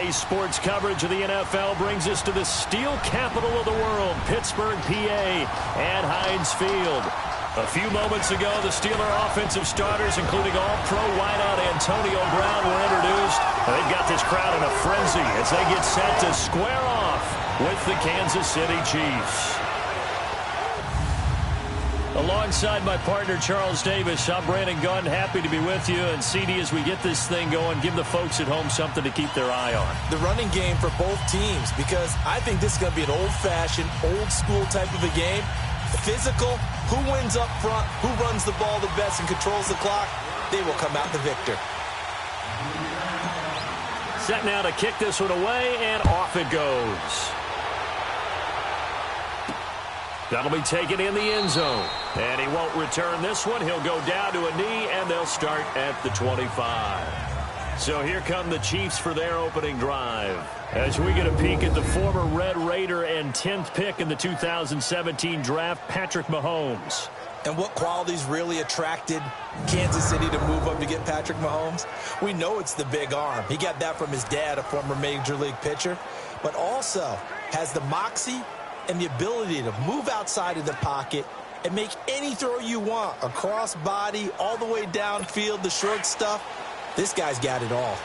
Today's sports coverage of the NFL brings us to the steel capital of the world, Pittsburgh, PA, at Heinz Field. A few moments ago, the Steeler offensive starters, including all-pro wideout Antonio Brown, were introduced. They've got this crowd in a frenzy as they get set to square off with the Kansas City Chiefs. Alongside my partner, Charles Davis, I'm Brandon Gunn. Happy to be with you. And CD, as we get this thing going, give the folks at home something to keep their eye on. The running game for both teams, because I think this is going to be an old-fashioned, old-school type of a game. Physical, who wins up front, who runs the ball the best and controls the clock, they will come out the victor. Set now to kick this one away, and off it goes. That'll be taken in the end zone. And he won't return this one. He'll go down to a knee, and they'll start at the 25. So here come the Chiefs for their opening drive. As we get a peek at the former Red Raider and 10th pick in the 2017 draft, Patrick Mahomes. And what qualities really attracted Kansas City to move up to get Patrick Mahomes? We know it's the big arm. He got that from his dad, a former Major League pitcher, but also has the moxie and the ability to move outside of the pocket and make any throw you want, across body, all the way downfield, the short stuff. This guy's got it all.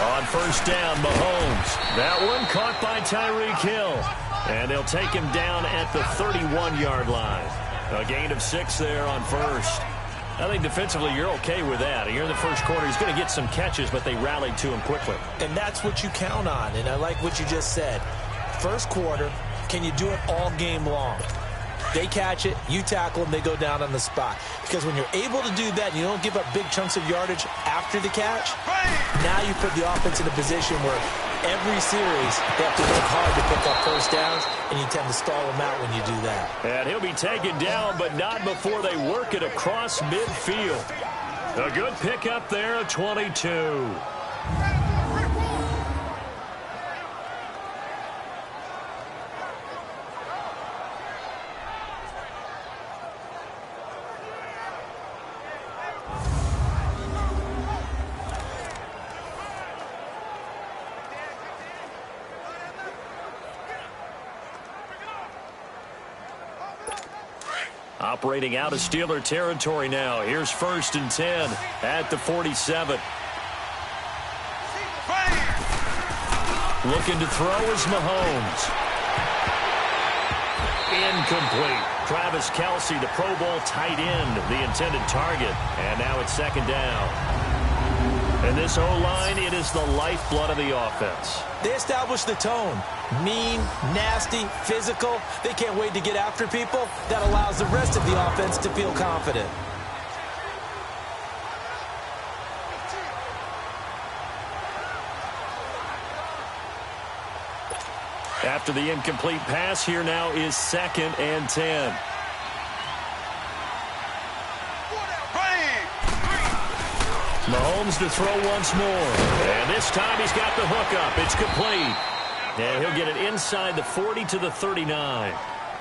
On first down, Mahomes. That one caught by Tyreek Hill. And they'll take him down at the 31-yard line. A gain of 6 there on first. I think defensively you're okay with that. You're in the first quarter. He's going to get some catches, but they rallied to him quickly. And that's what you count on. And I like what you just said. First quarter, can you do it all game long? They catch it, you tackle them, they go down on the spot. Because when you're able to do that and you don't give up big chunks of yardage after the catch, now you put the offense in a position where every series they have to work hard to pick up first downs, and you tend to stall them out when you do that. And he'll be taken down, but not before they work it across midfield. A good pickup there, 22. Operating out of Steeler territory now. Here's 1st and 10 at the 47. Looking to throw is Mahomes. Incomplete. Travis Kelce, the Pro Bowl tight end, the intended target. And now it's 2nd down. And this O-line, it is the lifeblood of the offense. They establish the tone. Mean, nasty, physical. They can't wait to get after people. That allows the rest of the offense to feel confident. After the incomplete pass, here now is 2nd and 10. Mahomes to throw once more. And this time he's got the hook up. It's complete. And he'll get it inside the 40 to the 39.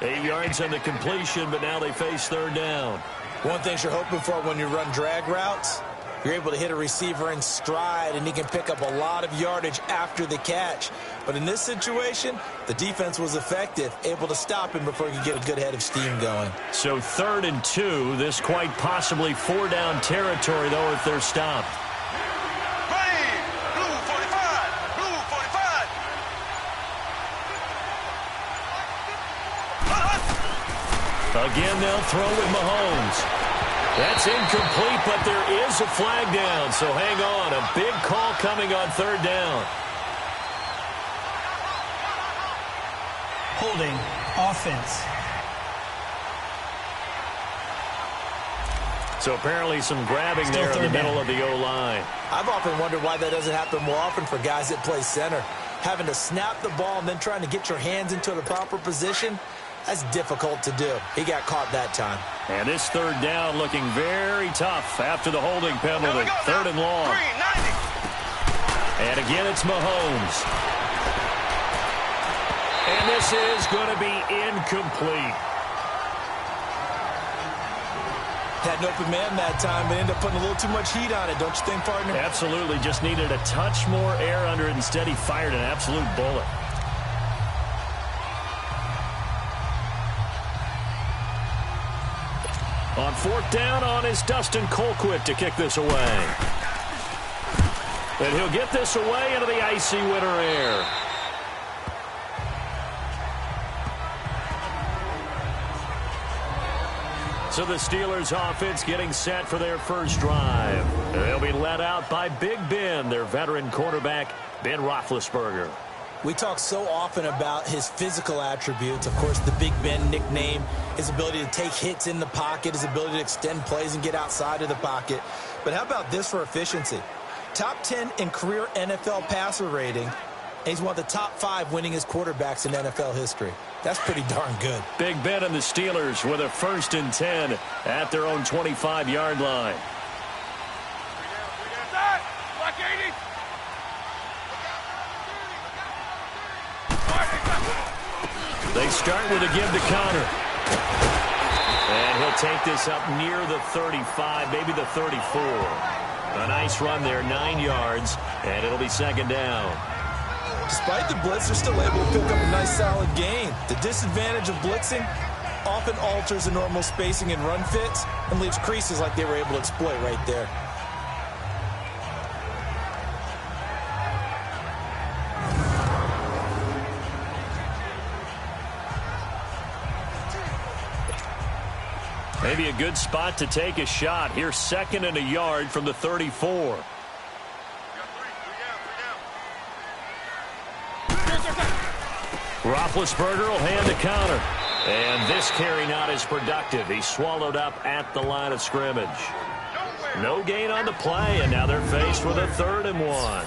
8 yards on the completion, but now they face 3rd down. One thing you're hoping for when you run drag routes, you're able to hit a receiver in stride, and he can pick up a lot of yardage after the catch. But in this situation, the defense was effective, able to stop him before he could get a good head of steam going. So 3rd and 2, this quite possibly 4-down territory, though, if they're stopped. Again, they'll throw with Mahomes. That's incomplete, but there is a flag down, so hang on. A big call coming on 3rd down. Holding offense. So apparently some grabbing there in the middle of the O-line. I've often wondered why that doesn't happen more often for guys that play center. Having to snap the ball and then trying to get your hands into the proper position, that's difficult to do. He got caught that time. And this 3rd down looking very tough after the holding penalty. 3rd and long. And again, it's Mahomes. And this is going to be incomplete. Had an open man that time, but ended up putting a little too much heat on it, don't you think, partner? Absolutely. Just needed a touch more air under it. Instead, he fired an absolute bullet. On fourth down, on is Dustin Colquitt to kick this away. And he'll get this away into the icy winter air. So the Steelers offense getting set for their first drive. They'll be led out by Big Ben, their veteran quarterback, Ben Roethlisberger. We talk so often about his physical attributes. Of course, the Big Ben nickname, his ability to take hits in the pocket, his ability to extend plays and get outside of the pocket. But how about this for efficiency? Top 10 in career NFL passer rating. And he's one of the top 5 winningest quarterbacks in NFL history. That's pretty darn good. Big Ben and the Steelers with a 1st and 10 at their own 25-yard line. They start with a give to counter. And he'll take this up near the 35, maybe the 34. A nice run there, 9 yards, and it'll be 2nd down. Despite the blitz, they're still able to pick up a nice solid gain. The disadvantage of blitzing often alters the normal spacing and run fits and leaves creases like they were able to exploit right there. Maybe a good spot to take a shot. Here's 2nd and a yard from the 34. Roethlisberger will hand the counter. And this carry not as productive. He's swallowed up at the line of scrimmage. No gain on the play, and now they're faced with a 3rd and 1.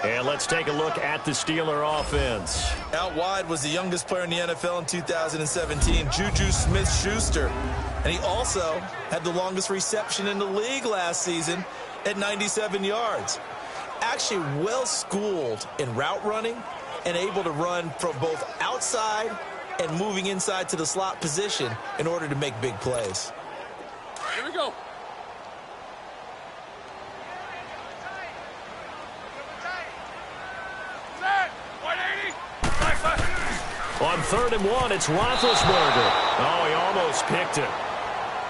And let's take a look at the Steeler offense. Out wide was the youngest player in the NFL in 2017, Juju Smith-Schuster. And he also had the longest reception in the league last season at 97 yards. Actually well-schooled in route running and able to run from both outside and moving inside to the slot position in order to make big plays. Here we go. On 3rd and 1, it's Roethlisberger. Oh, he almost picked it.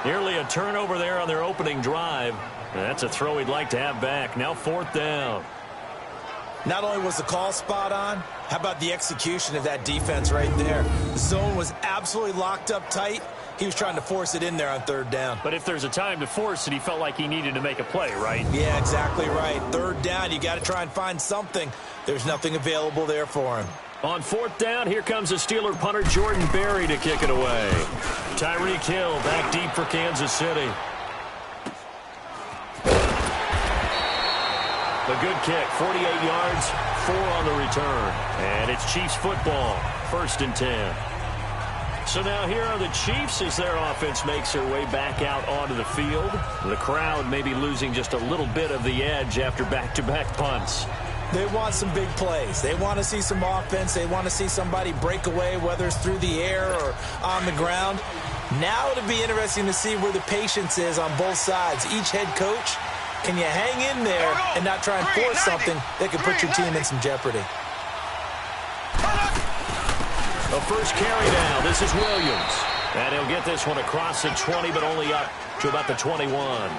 Nearly a turnover there on their opening drive. That's a throw he'd like to have back. Now 4th down. Not only was the call spot on, how about the execution of that defense right there? The zone was absolutely locked up tight. He was trying to force it in there on 3rd down. But if there's a time to force it, he felt like he needed to make a play, right? Yeah, exactly right. 3rd down, you got to try and find something. There's nothing available there for him. On 4th down, here comes the Steeler punter Jordan Berry to kick it away. Tyreek Hill back deep for Kansas City. A good kick, 48 yards, 4 on the return. And it's Chiefs football, 1st and 10. So now here are the Chiefs as their offense makes their way back out onto the field. The crowd may be losing just a little bit of the edge after back-to-back punts. They want some big plays. They want to see some offense. They want to see somebody break away, whether it's through the air or on the ground. Now it'll be interesting to see where the patience is on both sides. Each head coach, can you hang in there and not try and force something that could put your team in some jeopardy? The first carry down. This is Williams. And he'll get this one across the 20, but only up to about the 21.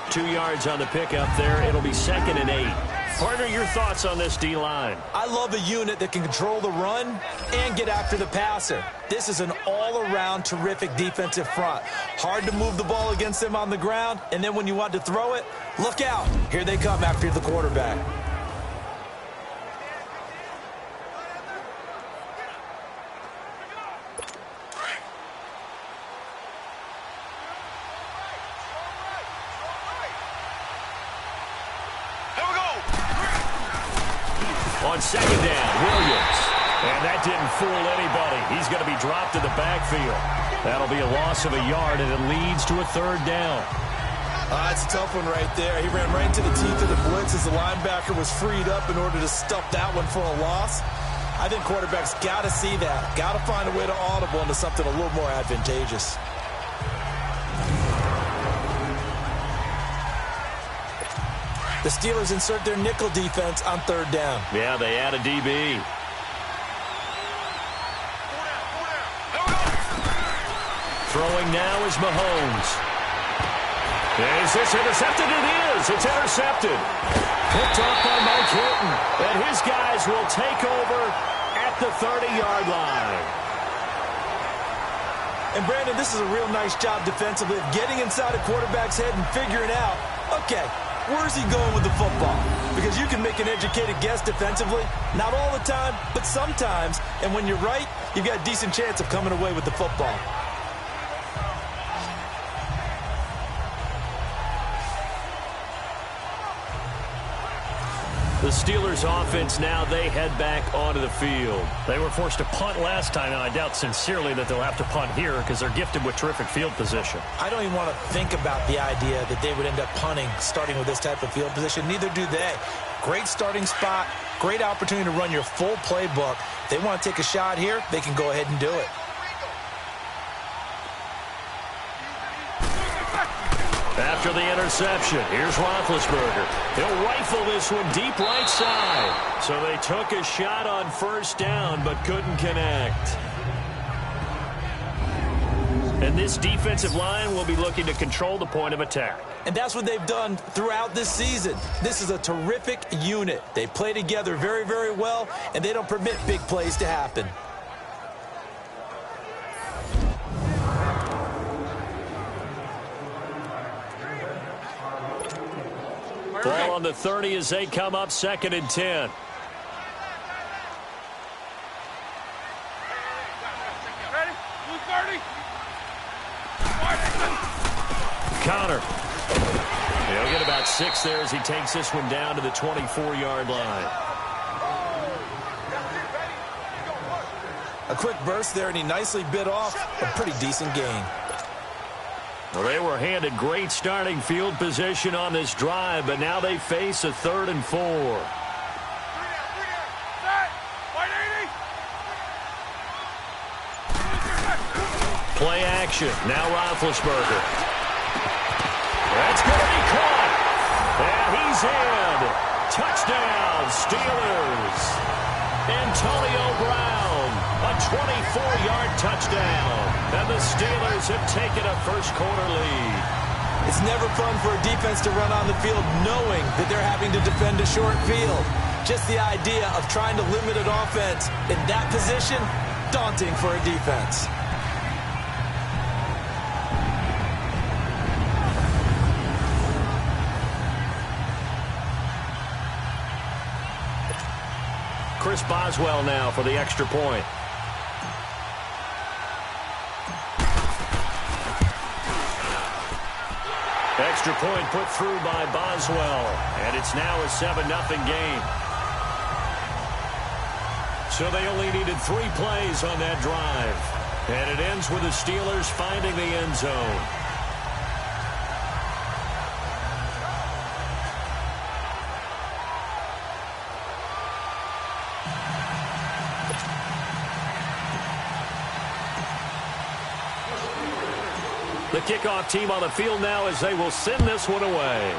2 yards on the pickup there. It'll be 2nd and 8. Partner, your thoughts on this D-line? I love a unit that can control the run and get after the passer. This is an all-around terrific defensive front. Hard to move the ball against them on the ground, and then when you want to throw it, look out. Here they come after the quarterback. On 2nd down, Williams. And that didn't fool anybody. He's going to be dropped in the backfield. That'll be a loss of a yard, and it leads to a 3rd down. That's a tough one right there. He ran right into the teeth of the blitz as the linebacker was freed up in order to stuff that one for a loss. I think quarterbacks got to see that. Got to find a way to audible into something a little more advantageous. The Steelers insert their nickel defense on third down. Yeah, they add a DB. Throwing now is Mahomes. Is this intercepted? It is. It's intercepted. Picked off by Mike Hilton. And his guys will take over at the 30-yard line. And, Brandon, this is a real nice job defensively of getting inside a quarterback's head and figuring out, okay, where's he going with the football? Because you can make an educated guess defensively. Not all the time, but sometimes. And when you're right, you've got a decent chance of coming away with the football. The Steelers offense now, they head back onto the field. They were forced to punt last time, and I doubt sincerely that they'll have to punt here because they're gifted with terrific field position. I don't even want to think about the idea that they would end up punting starting with this type of field position. Neither do they. Great starting spot, great opportunity to run your full playbook. They want to take a shot here, they can go ahead and do it. After the interception, here's Roethlisberger. He'll rifle this one deep right side. So they took a shot on first down, but couldn't connect. And this defensive line will be looking to control the point of attack. And that's what they've done throughout this season. This is a terrific unit. They play together very, very well, and they don't permit big plays to happen. Ball on the 30 as they come up 2nd and 10. Ready? 230. Connor. He'll get about 6 there as he takes this one down to the 24-yard line. A quick burst there, and he nicely bit off a pretty decent gain. Well, they were handed great starting field position on this drive, but now they face a 3rd and 4. Play action. Now Roethlisberger. That's going to be caught. And he's in. Touchdown, Steelers. Antonio Brown, a 24-yard touchdown. And the Steelers have taken a first-quarter lead. It's never fun for a defense to run on the field knowing that they're having to defend a short field. Just the idea of trying to limit an offense in that position, daunting for a defense. Chris Boswell now for the extra point. Extra point put through by Boswell, and it's now a 7-0 game. So they only needed 3 plays on that drive, and it ends with the Steelers finding the end zone. The kickoff team on the field now as they will send this one away.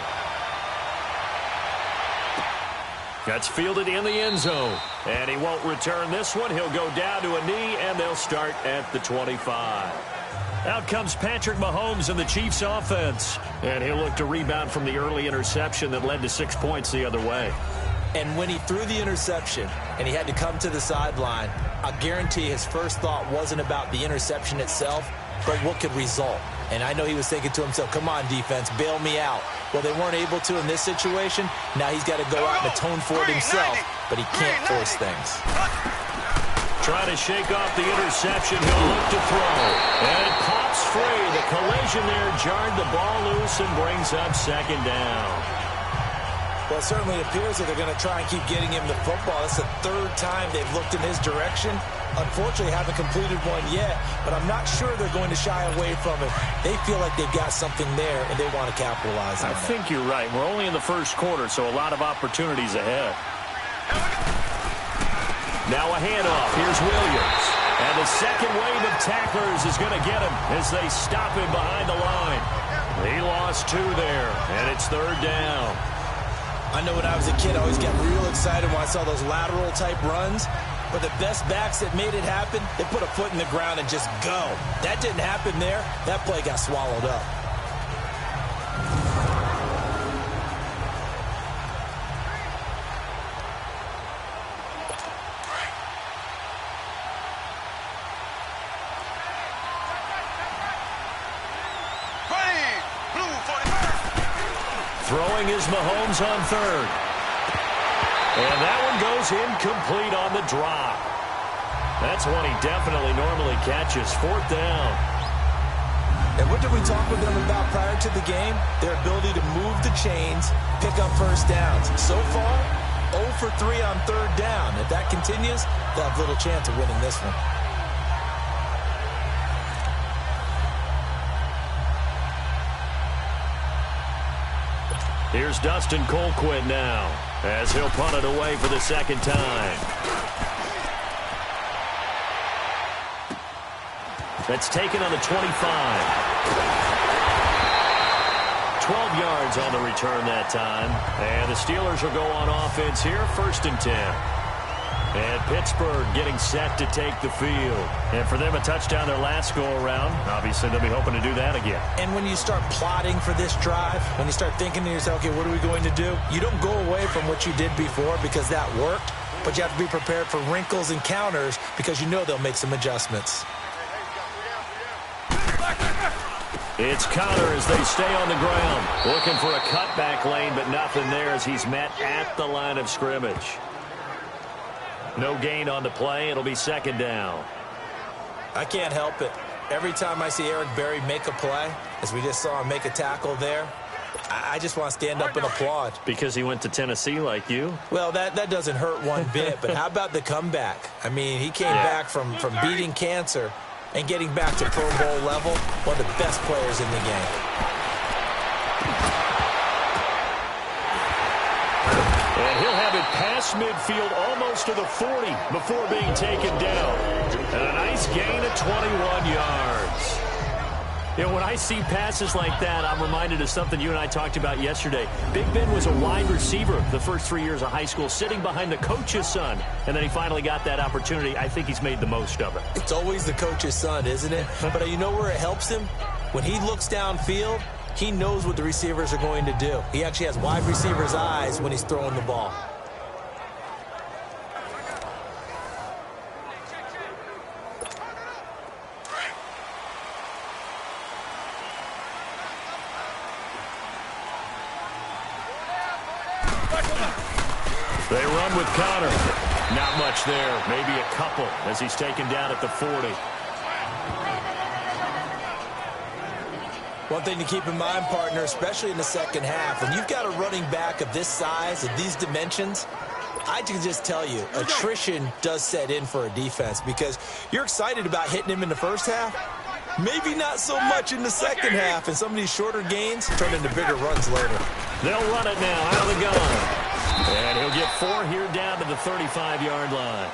That's fielded in the end zone. And he won't return this one. He'll go down to a knee, and they'll start at the 25. Out comes Patrick Mahomes in the Chiefs offense. And he'll look to rebound from the early interception that led to 6 points the other way. And when he threw the interception and he had to come to the sideline, I guarantee his first thought wasn't about the interception itself, but what could result. And I know he was thinking to himself, come on, defense, bail me out. Well, they weren't able to in this situation. Now he's got to go out and atone for it himself, but he can't force things. Trying to shake off the interception. He'll look to throw. And it pops free. The collision there jarred the ball loose and brings up 2nd down. Well, it certainly appears that they're going to try and keep getting him the football. That's the 3rd time they've looked in his direction. Unfortunately, haven't completed one yet, but I'm not sure they're going to shy away from it. They feel like they've got something there, and they want to capitalize on it. I think you're right. We're only in the first quarter, so a lot of opportunities ahead. Now a handoff. Here's Williams. And the second wave of tacklers is going to get him as they stop him behind the line. He lost 2 there, and it's 3rd down. I know when I was a kid, I always got real excited when I saw those lateral-type runs. But the best backs that made it happen, they put a foot in the ground and just go. That didn't happen there. That play got swallowed up. Throwing is Mahomes on third. And that one goes incomplete on the drop. That's one he definitely normally catches. Fourth down. And what did we talk with them about prior to the game? Their ability to move the chains, pick up first downs. So far, 0 for 3 on third down. If that continues, they'll have little chance of winning this one. Here's Dustin Colquitt now, as he'll punt it away for the second time. That's taken on the 25. 12 yards on the return that time. And the Steelers will go on offense here, 1st and 10. And Pittsburgh getting set to take the field. And for them, a touchdown their last go-around. Obviously, they'll be hoping to do that again. And when you start plotting for this drive, when you start thinking to yourself, okay, what are we going to do? You don't go away from what you did before because that worked, but you have to be prepared for wrinkles and counters because you know they'll make some adjustments. It's Connor as they stay on the ground. Looking for a cutback lane, but nothing there as he's met at the line of scrimmage. No gain on the play. It'll be second down. I can't help it. Every time I see Eric Berry make a play, as we just saw him make a tackle there, I just want to stand up and applaud. Because he went to Tennessee like you? Well, that doesn't hurt one bit, but how about the comeback? I mean, he came back from beating cancer and getting back to Pro Bowl level, one of the best players in the game. And he'll have it past midfield almost to the 40 before being taken down. And a nice gain of 21 yards. You know, when I see passes like that, I'm reminded of something you and I talked about yesterday. Big Ben was a wide receiver the first 3 years of high school, sitting behind the coach's son. And then he finally got that opportunity. I think he's made the most of it. It's always the coach's son, isn't it? But you know where it helps him? When he looks downfield, he knows what the receivers are going to do. He actually has wide receivers' eyes when he's throwing the ball. They run with Connor. Not much there. Maybe a couple as he's taken down at the 40. One thing to keep in mind, partner, especially in the second half, when you've got a running back of this size, of these dimensions, I can just tell you, attrition does set in for a defense because you're excited about hitting him in the first half. Maybe not so much in the second half, and some of these shorter gains turn into bigger runs later. They'll run it now out of the gun. And he'll get 4 here down to the 35-yard line.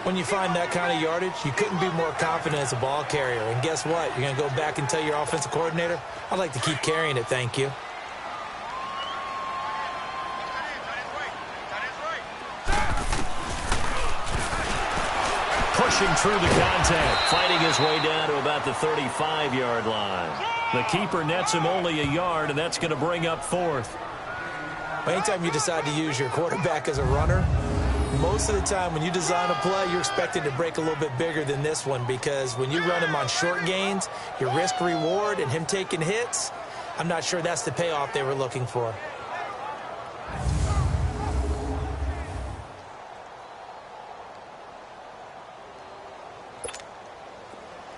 When you find that kind of yardage, you couldn't be more confident as a ball carrier. And guess what? You're going to go back and tell your offensive coordinator, I'd like to keep carrying it, thank you. Pushing through the contact, fighting his way down to about the 35-yard line. The keeper nets him only a yard, and that's going to bring up 4th. Anytime you decide to use your quarterback as a runner, most of the time when you design a play, you're expected to break a little bit bigger than this one because when you run him on short gains, your risk-reward and him taking hits, I'm not sure that's the payoff they were looking for.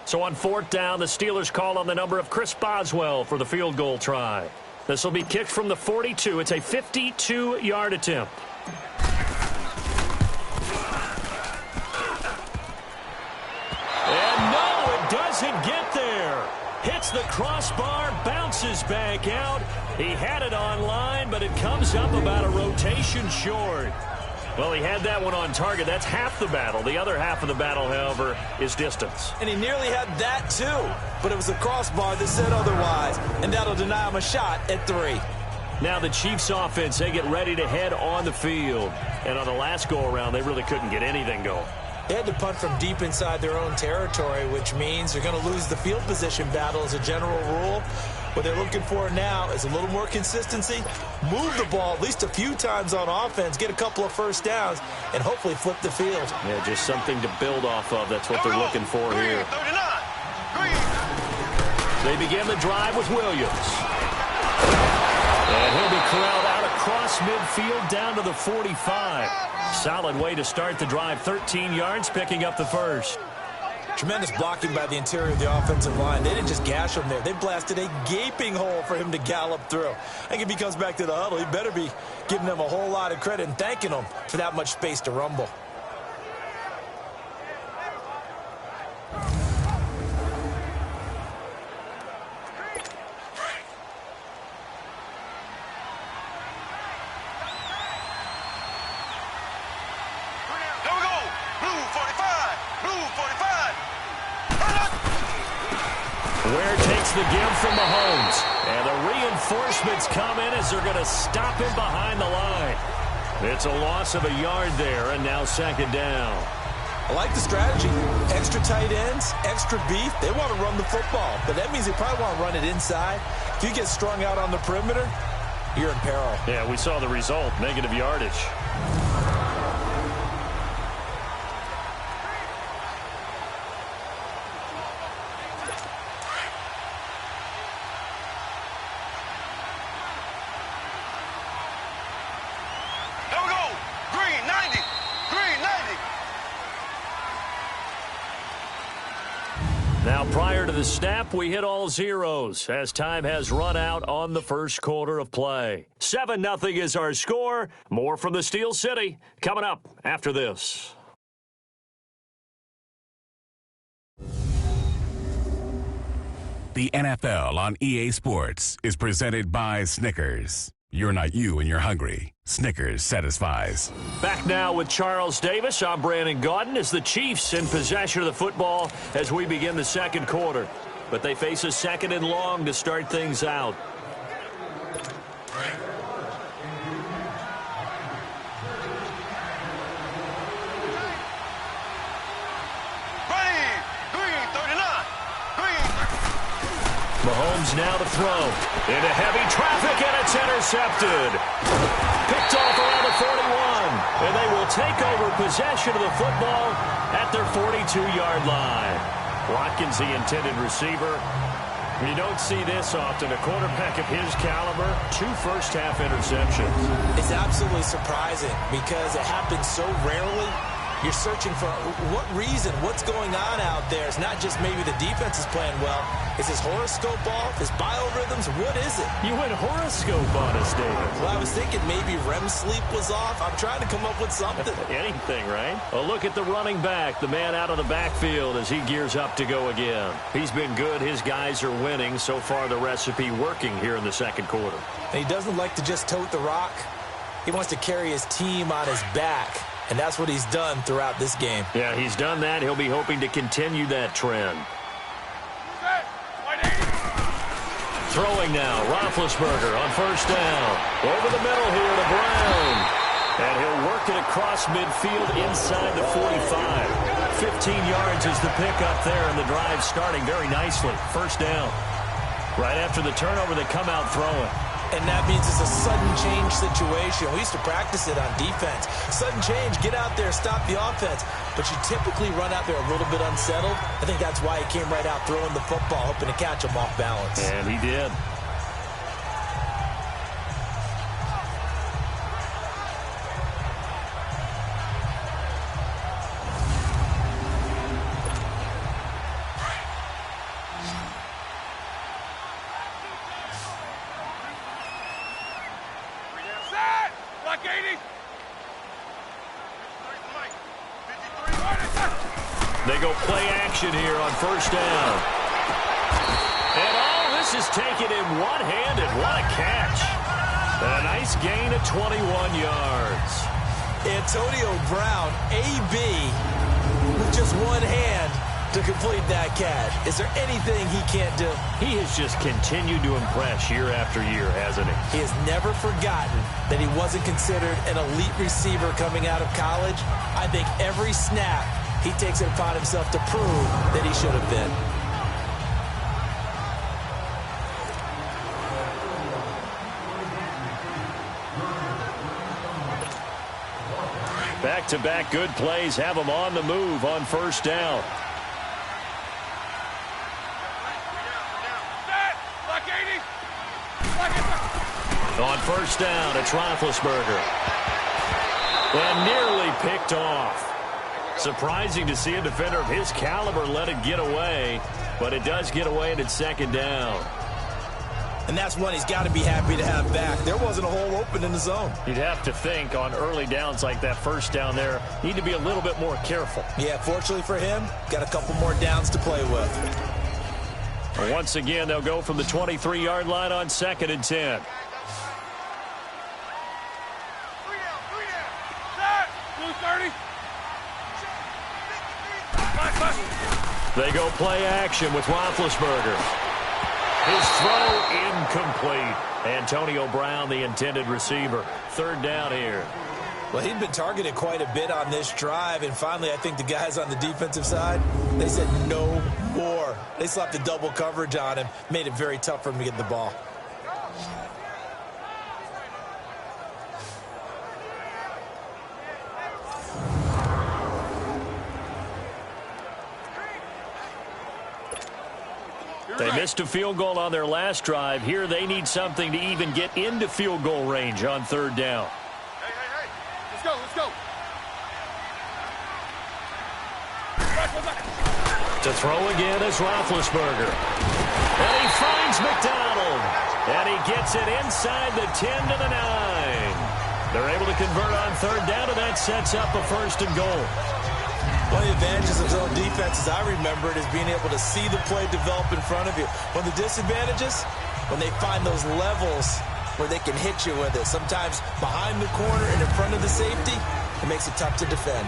So on 4th down, the Steelers call on the number of Chris Boswell for the field goal try. This will be kicked from the 42. It's a 52-yard attempt. And no, it doesn't get there. Hits the crossbar, bounces back out. He had it on line, but it comes up about a rotation short. Well, he had that one on target. That's half the battle. The other half of the battle, however, is distance. And he nearly had that, too. But it was the crossbar that said otherwise. And that'll deny him a shot at 3. Now the Chiefs offense, they get ready to head on the field. And on the last go-around, they really couldn't get anything going. They had to punt from deep inside their own territory, which means they're going to lose the field position battle as a general rule. What they're looking for now is a little more consistency, move the ball at least a few times on offense, get a couple of first downs, and hopefully flip the field. Yeah, just something to build off of. That's what they're looking for here. They begin the drive with Williams. And he'll be corralled out across midfield down to the 45. Solid way to start the drive. 13 yards, picking up the first. Tremendous blocking by the interior of the offensive line. They didn't just gash him there. They blasted a gaping hole for him to gallop through. I think if he comes back to the huddle, he better be giving them a whole lot of credit and thanking them for that much space to rumble. Ware takes the give from Mahomes. And the reinforcements come in as they're going to stop him behind the line. It's a loss of a yard there, and now second down. I like the strategy. Extra tight ends, extra beef. They want to run the football, but that means they probably want to run it inside. If you get strung out on the perimeter, you're in peril. Yeah, we saw the result, negative yardage. Now, prior to the snap, we hit all zeros as time has run out on the first quarter of play. 7-0 is our score. More from the Steel City coming up after this. The NFL on EA Sports is presented by Snickers. You're not you and you're hungry. Snickers satisfies. Back now with Charles Davis. I'm Brandon Gaudin as the Chiefs in possession of the football as we begin the second quarter. But they face a second and long to start things out. Mahomes now to throw. Into heavy traffic, and it's intercepted. Picked off around the 41. And they will take over possession of the football at their 42-yard line. Watkins, the intended receiver. You don't see this often. A quarterback of his caliber, 2 first-half interceptions. It's absolutely surprising because it happens so rarely. You're searching for what reason, what's going on out there. It's not just maybe the defense is playing well. Is his horoscope off? His biorhythms? What is it? You went horoscope on us, David. Well, I was thinking maybe REM sleep was off. I'm trying to come up with something. Anything, right? A look at the running back, the man out of the backfield as he gears up to go again. He's been good. His guys are winning. So far, the recipe working here in the second quarter. And he doesn't like to just tote the rock. He wants to carry his team on his back. And that's what he's done throughout this game. Yeah, he's done that. He'll be hoping to continue that trend. Throwing now, Roethlisberger on first down. Over the middle here to Brown. And he'll work it across midfield inside the 45. 15 yards is the pickup there, and the drive starting very nicely. First down. Right after the turnover, they come out throwing. And that means it's a sudden change situation. We used to practice it on defense. Sudden change, get out there, stop the offense. But you typically run out there a little bit unsettled. I think that's why he came right out throwing the football, hoping to catch him off balance. And he did. They go play action here on first down. And all this is taken in one-handed. What a catch. And a nice gain of 21 yards. Antonio Brown, AB, with just one hand to complete that catch. Is there anything he can't do? He has just continued to impress year after year, hasn't he? He has never forgotten that he wasn't considered an elite receiver coming out of college. I think every snap he takes it upon himself to prove that he should have been. Back-to-back good plays have him on the move on first down. On first down, it's Roethlisberger. And nearly picked off. Surprising to see a defender of his caliber let it get away, but it does get away and it's second down. And that's one he's got to be happy to have back. There wasn't a hole open in the zone. You'd have to think on early downs like that first down there, need to be a little bit more careful. Yeah, fortunately for him, got a couple more downs to play with. Once again, they'll go from the 23-yard line on 2nd and 10. They go play action with Roethlisberger. His throw incomplete. Antonio Brown, the intended receiver. Third down here. Well, he'd been targeted quite a bit on this drive, and finally I think the guys on the defensive side, they said no more. They slapped a double coverage on him, made it very tough for him to get the ball. They missed a field goal on their last drive. Here they need something to even get into field goal range on third down. Hey. Let's go. To throw again is Roethlisberger. And he finds McDonald. And he gets it inside the 10 to the 9. They're able to convert on third down, and that sets up a first and goal. One of the advantages of zone defense, as I remember it, is being able to see the play develop in front of you. One of the disadvantages, when they find those levels where they can hit you with it. Sometimes behind the corner and in front of the safety, it makes it tough to defend.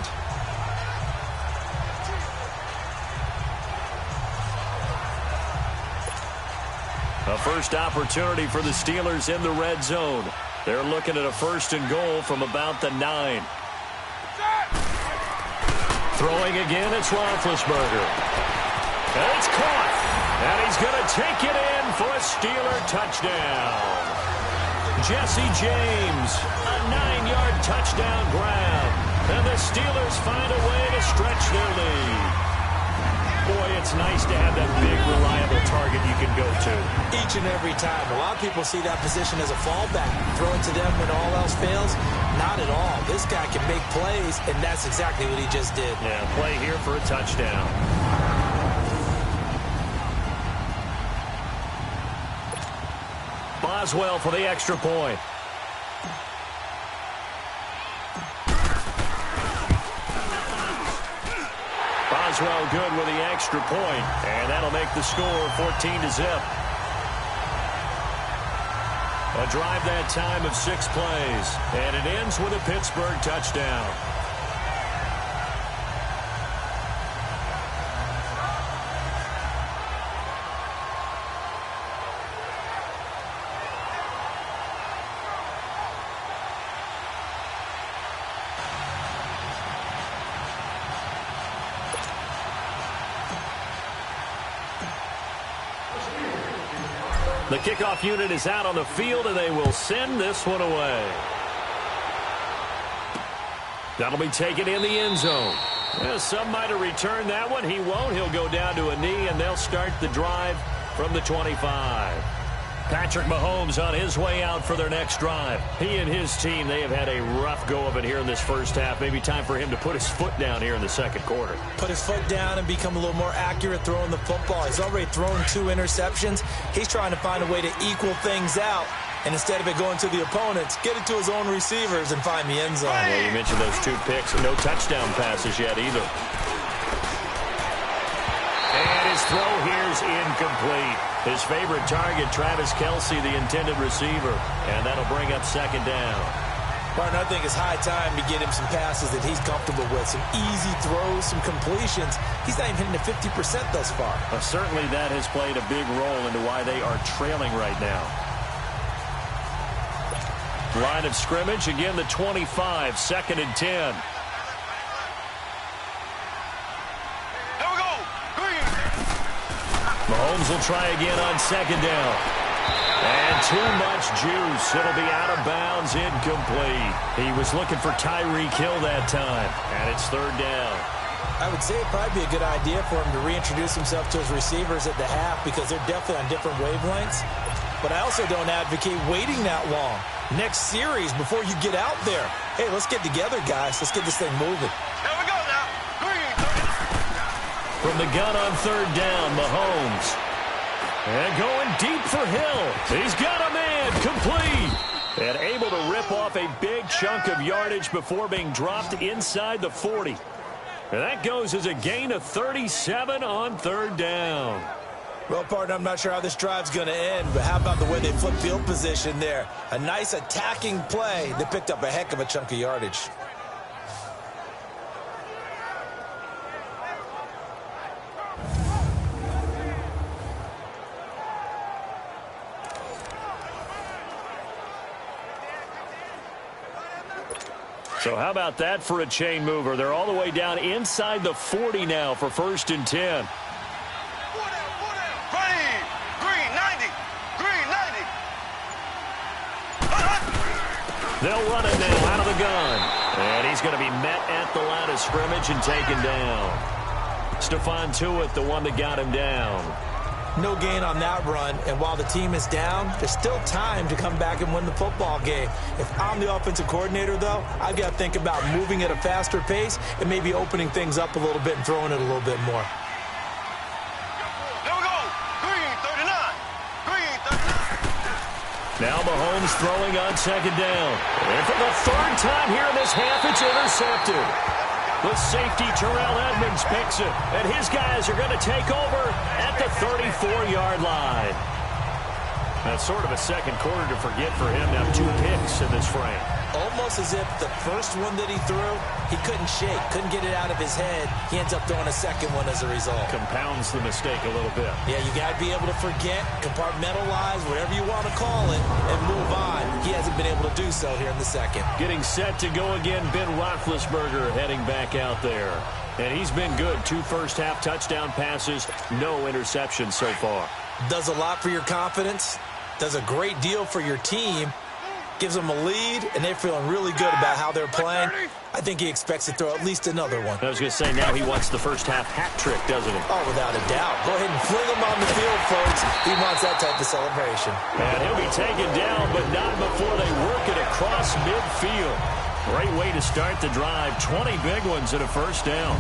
A first opportunity for the Steelers in the red zone. They're looking at a first and goal from about the 9. Throwing again, it's Roethlisberger. And it's caught. And he's going to take it in for a Steeler touchdown. Jesse James, a 9-yard touchdown grab. And the Steelers find a way to stretch their lead. Boy, it's nice to have that big, reliable target you can go to. Each and every time. A lot of people see that position as a fallback. Throw it to them when all else fails. Not at all. This guy can make plays, and that's exactly what he just did. Yeah, play here for a touchdown. Boswell for the extra point. Boswell good with the extra point, and that'll make the score 14-0. A drive that time of 6 plays, and it ends with a Pittsburgh touchdown. The kickoff unit is out on the field, and they will send this one away. That'll be taken in the end zone. Well, some might have returned that one. He won't. He'll go down to a knee, and they'll start the drive from the 25. Patrick Mahomes on his way out for their next drive. He and his team, they have had a rough go of it here in this first half. Maybe time for him to put his foot down here in the second quarter. Put his foot down and become a little more accurate throwing the football. He's already thrown 2 interceptions. He's trying to find a way to equal things out. And instead of it going to the opponents, get it to his own receivers and find the end zone. Yeah, you mentioned those 2 picks. No touchdown passes yet either. And his throw here's incomplete. His favorite target, Travis Kelce, the intended receiver. And that'll bring up second down. Partner, I think it's high time to get him some passes that he's comfortable with, some easy throws, some completions. He's not even hitting the 50% thus far. Certainly that has played a big role into why they are trailing right now. Line of scrimmage, again the 25, 2nd and 10. Mahomes will try again on 2nd down. And too much juice. It'll be out of bounds, incomplete. He was looking for Tyreek Hill that time, and it's 3rd down. I would say it'd probably be a good idea for him to reintroduce himself to his receivers at the half because they're definitely on different wavelengths. But I also don't advocate waiting that long. Next series, before you get out there, hey, let's get together, guys. Let's get this thing moving. Here we go now. From the gun on 3rd down, Mahomes. And going deep for Hill. He's got a man, complete. And able to rip off a big chunk of yardage before being dropped inside the 40. And that goes as a gain of 37 on 3rd down. Well, partner, I'm not sure how this drive's going to end, but how about the way they flip field position there? A nice attacking play that picked up a heck of a chunk of yardage. So how about that for a chain mover? They're all the way down inside the 40 now for 1st and 10. They'll run it now out of the gun. And he's going to be met at the line of scrimmage and taken down. Stephon Tuitt, the one that got him down. No gain on that run, and while the team is down, there's still time to come back and win the football game. If I'm the offensive coordinator, though, I've got to think about moving at a faster pace and maybe opening things up a little bit and throwing it a little bit more. Here we go. Green 39. Green 39. Now Mahomes throwing on 2nd down. And for the 3rd time here in this half, it's intercepted. The safety, Terrell Edmonds, picks it. And his guys are going to take over at the 34-yard line. That's sort of a second quarter to forget for him. Now 2 picks in this frame. Almost as if the first one that he threw, he couldn't shake, couldn't get it out of his head. He ends up throwing a second one as a result. Compounds the mistake a little bit. Yeah, you got to be able to forget, compartmentalize, whatever you want to call it, and move on. He hasn't been able to do so here in the second. Getting set to go again, Ben Roethlisberger heading back out there. And he's been good. 2 first-half touchdown passes, no interceptions so far. Does a lot for your confidence, does a great deal for your team, gives them a lead, and they're feeling really good about how they're playing. I think he expects to throw at least another one. I was going to say, now he wants the first-half hat trick, doesn't he? Oh, without a doubt. Go ahead and fling him on the field, folks. He wants that type of celebration. And he'll be taken down, but not before they work it across midfield. Great way to start the drive. 20 big ones at a 1st down.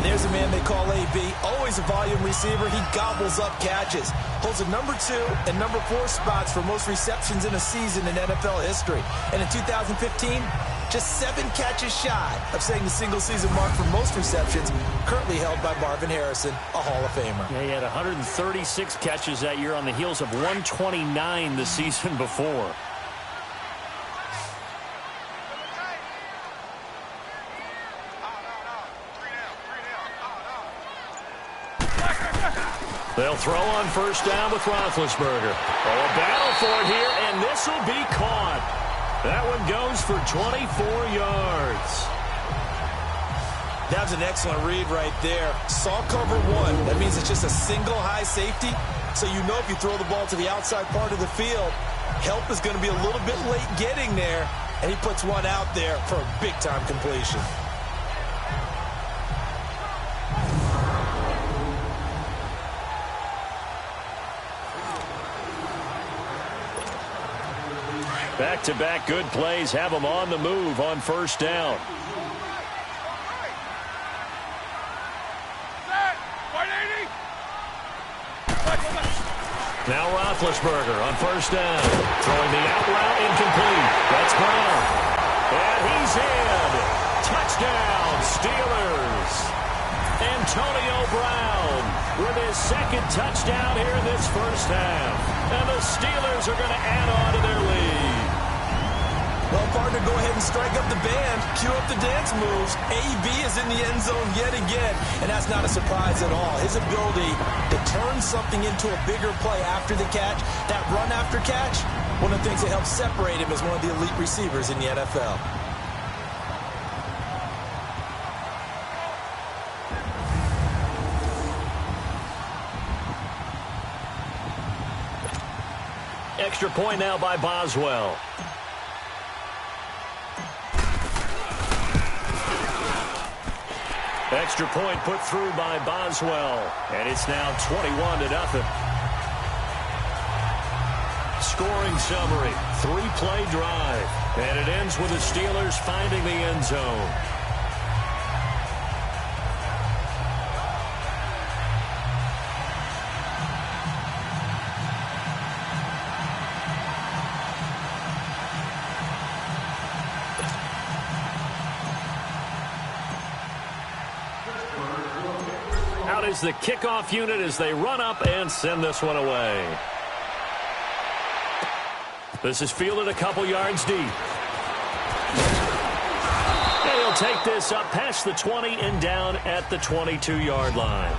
There's a man they call AB, always a volume receiver. He gobbles up catches. Holds a number 2 and number 4 spots for most receptions in a season in NFL history. And in 2015, just 7 catches shy of setting the single-season mark for most receptions, currently held by Marvin Harrison, a Hall of Famer. Yeah, he had 136 catches that year on the heels of 129 the season before. They'll throw on 1st down with Roethlisberger. Oh, a battle for it here, and this will be caught. That one goes for 24 yards. That was an excellent read right there. Saw cover 1. That means it's just a single high safety. So you know if you throw the ball to the outside part of the field, help is going to be a little bit late getting there. And he puts one out there for a big-time completion. Back-to-back good plays have them on the move on 1st down. Now Roethlisberger on 1st down. Throwing the out route, incomplete. That's Brown. And he's in. Touchdown, Steelers. Antonio Brown with his 2nd touchdown here in this 1st half. And the Steelers are going to add on to their lead. Well, partner, go ahead and strike up the band. Cue up the dance moves. AB is in the end zone yet again, and that's not a surprise at all. His ability to turn something into a bigger play after the catch, that run after catch, one of the things that helps separate him as one of the elite receivers in the NFL. Extra point now by Boswell. Extra point put through by Boswell. And it's now 21-0. Scoring summary, 3-play drive. And it ends with the Steelers finding the end zone. Out is the kickoff unit as they run up and send this one away. This is fielded a couple yards deep. And he'll take this up past the 20 and down at the 22-yard line.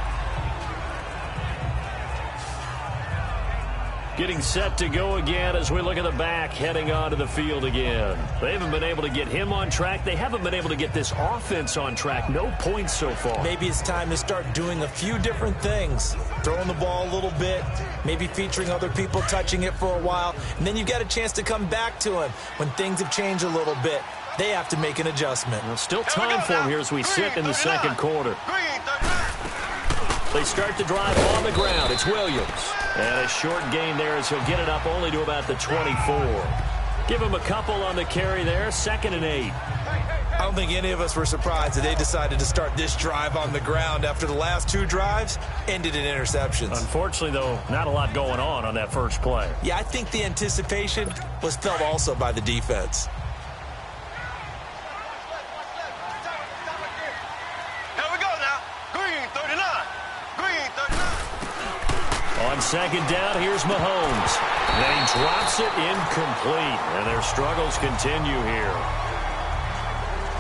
Getting set to go again as we look at the back heading onto the field again. They haven't been able to get him on track. They haven't been able to get this offense on track. No points so far. Maybe it's time to start doing a few different things. Throwing the ball a little bit, maybe featuring other people touching it for a while, and then you've got a chance to come back to him when things have changed a little bit. They have to make an adjustment. Well, still time for him here as we sit in the second quarter. They start the drive on the ground. It's Williams. And a short gain there as he'll get it up only to about the 24. Give him a couple on the carry there. 2nd and 8. I don't think any of us were surprised that they decided to start this drive on the ground after the last 2 drives ended in interceptions. Unfortunately, though, not a lot going on that first play. Yeah, I think the anticipation was felt also by the defense. On 2nd down, here's Mahomes. Then he drops it incomplete, and their struggles continue here.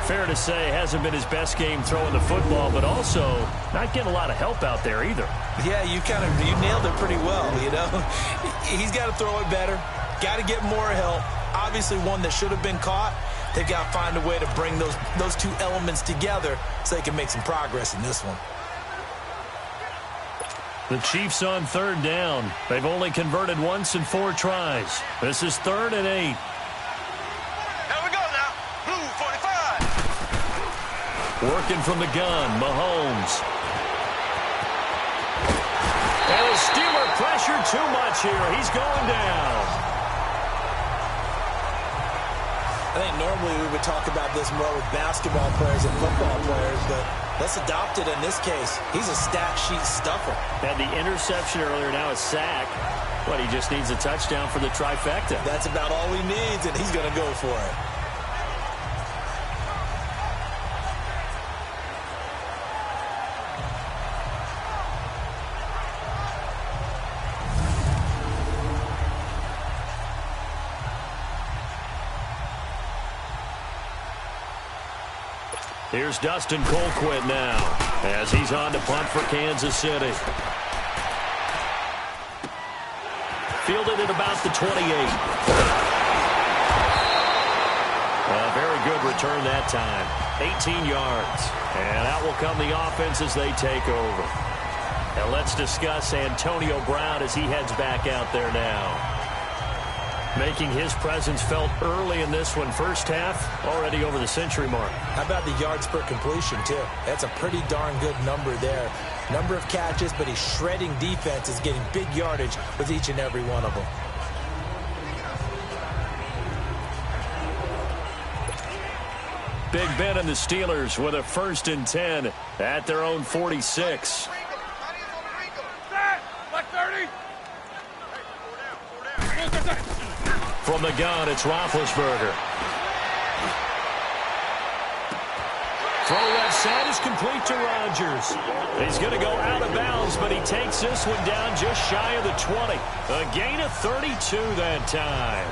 Fair to say, hasn't been his best game throwing the football, but also not getting a lot of help out there either. Yeah, you nailed it pretty well, you know. He's got to throw it better, got to get more help. Obviously one that should have been caught. They've got to find a way to bring those 2 elements together so they can make some progress in this one. The Chiefs on 3rd down. They've only converted once in 4 tries. This is 3rd and 8. Here we go now. Blue 45. Working from the gun, Mahomes. And the Steeler pressure too much here. He's going down. I think normally we would talk about this more with basketball players and football players, but let's adopt it in this case. He's a stat sheet stuffer. Had the interception earlier, now a sack. But he just needs a touchdown for the trifecta. That's about all he needs, and he's going to go for it. Here's Dustin Colquitt now as he's on to punt for Kansas City. Fielded at about the 28. A very good return that time. 18 yards. And out will come the offense as they take over. And let's discuss Antonio Brown as he heads back out there now. Making his presence felt early in this one. First half, already over the century mark. How about the yards per completion, too? That's a pretty darn good number there. Number of catches, but he's shredding defenses, getting big yardage with each and every one of them. Big Ben and the Steelers with a 1st and 10 at their own 46. From the gun, it's Roethlisberger. Throw left side is complete to Rodgers. He's going to go out of bounds, but he takes this one down just shy of the 20. A gain of 32 that time.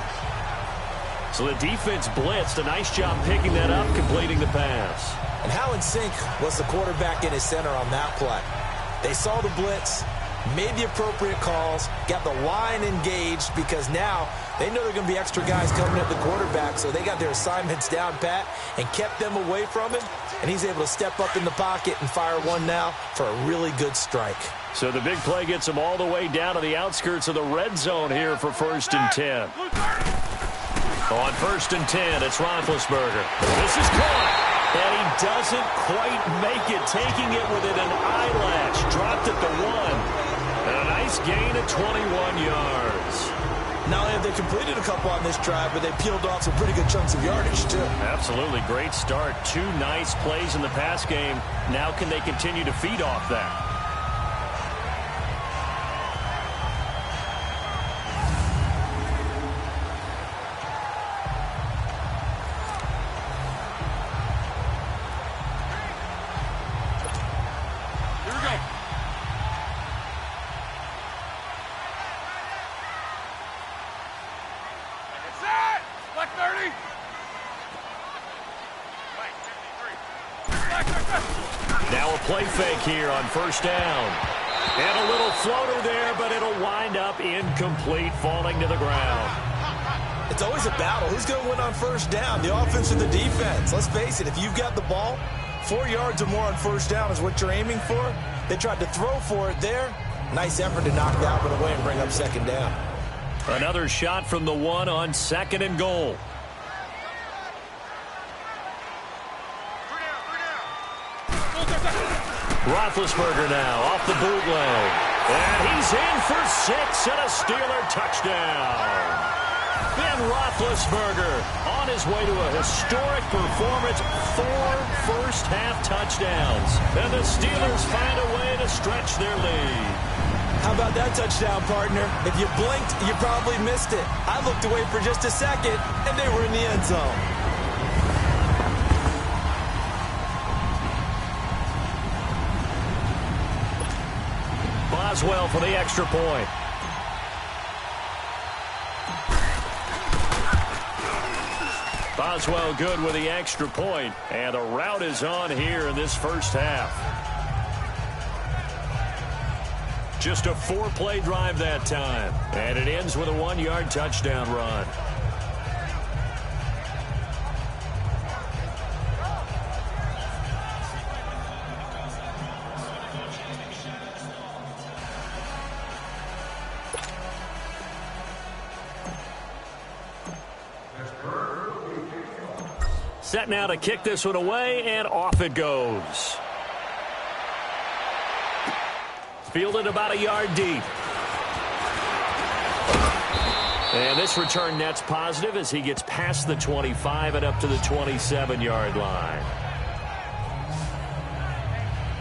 So the defense blitzed. A nice job picking that up, completing the pass. And how in sync was the quarterback in his center on that play? They saw the blitz, made the appropriate calls, got the line engaged, because now they know there are going to be extra guys coming at the quarterback, so they got their assignments down pat and kept them away from him, and he's able to step up in the pocket and fire one now for a really good strike. So the big play gets him all the way down to the outskirts of the red zone here for 1st and 10. On 1st and 10, it's Roethlisberger. This is caught. And he doesn't quite make it, taking it within an eyelash. Dropped at the 1. And a nice gain of 21 yards. Not only have they completed a couple on this drive, but they peeled off some pretty good chunks of yardage, too. Absolutely. Great start. 2 nice plays in the pass game. Now can they continue to feed off that? Now a play fake here on 1st down. And a little floater there, but it'll wind up incomplete, falling to the ground. It's always a battle. Who's going to win on 1st down, the offense or the defense? Let's face it, if you've got the ball, 4 yards or more on 1st down is what you're aiming for. They tried to throw for it there. Nice effort to knock that one away and bring up 2nd down. Another shot from the 1 on 2nd and goal. Roethlisberger now off the bootleg. And he's in for 6 and a Steeler touchdown. Ben Roethlisberger on his way to a historic performance. 4 first-half touchdowns. And the Steelers find a way to stretch their lead. How about that touchdown, partner? If you blinked, you probably missed it. I looked away for just a second, and they were in the end zone. Boswell for the extra point. Boswell good with the extra point, and the route is on here in this 1st half. Just a 4-play drive that time, and it ends with a 1-yard touchdown run. Set now to kick this one away, and off it goes. Fielded about a yard deep. And this return net's positive as he gets past the 25 and up to the 27-yard line.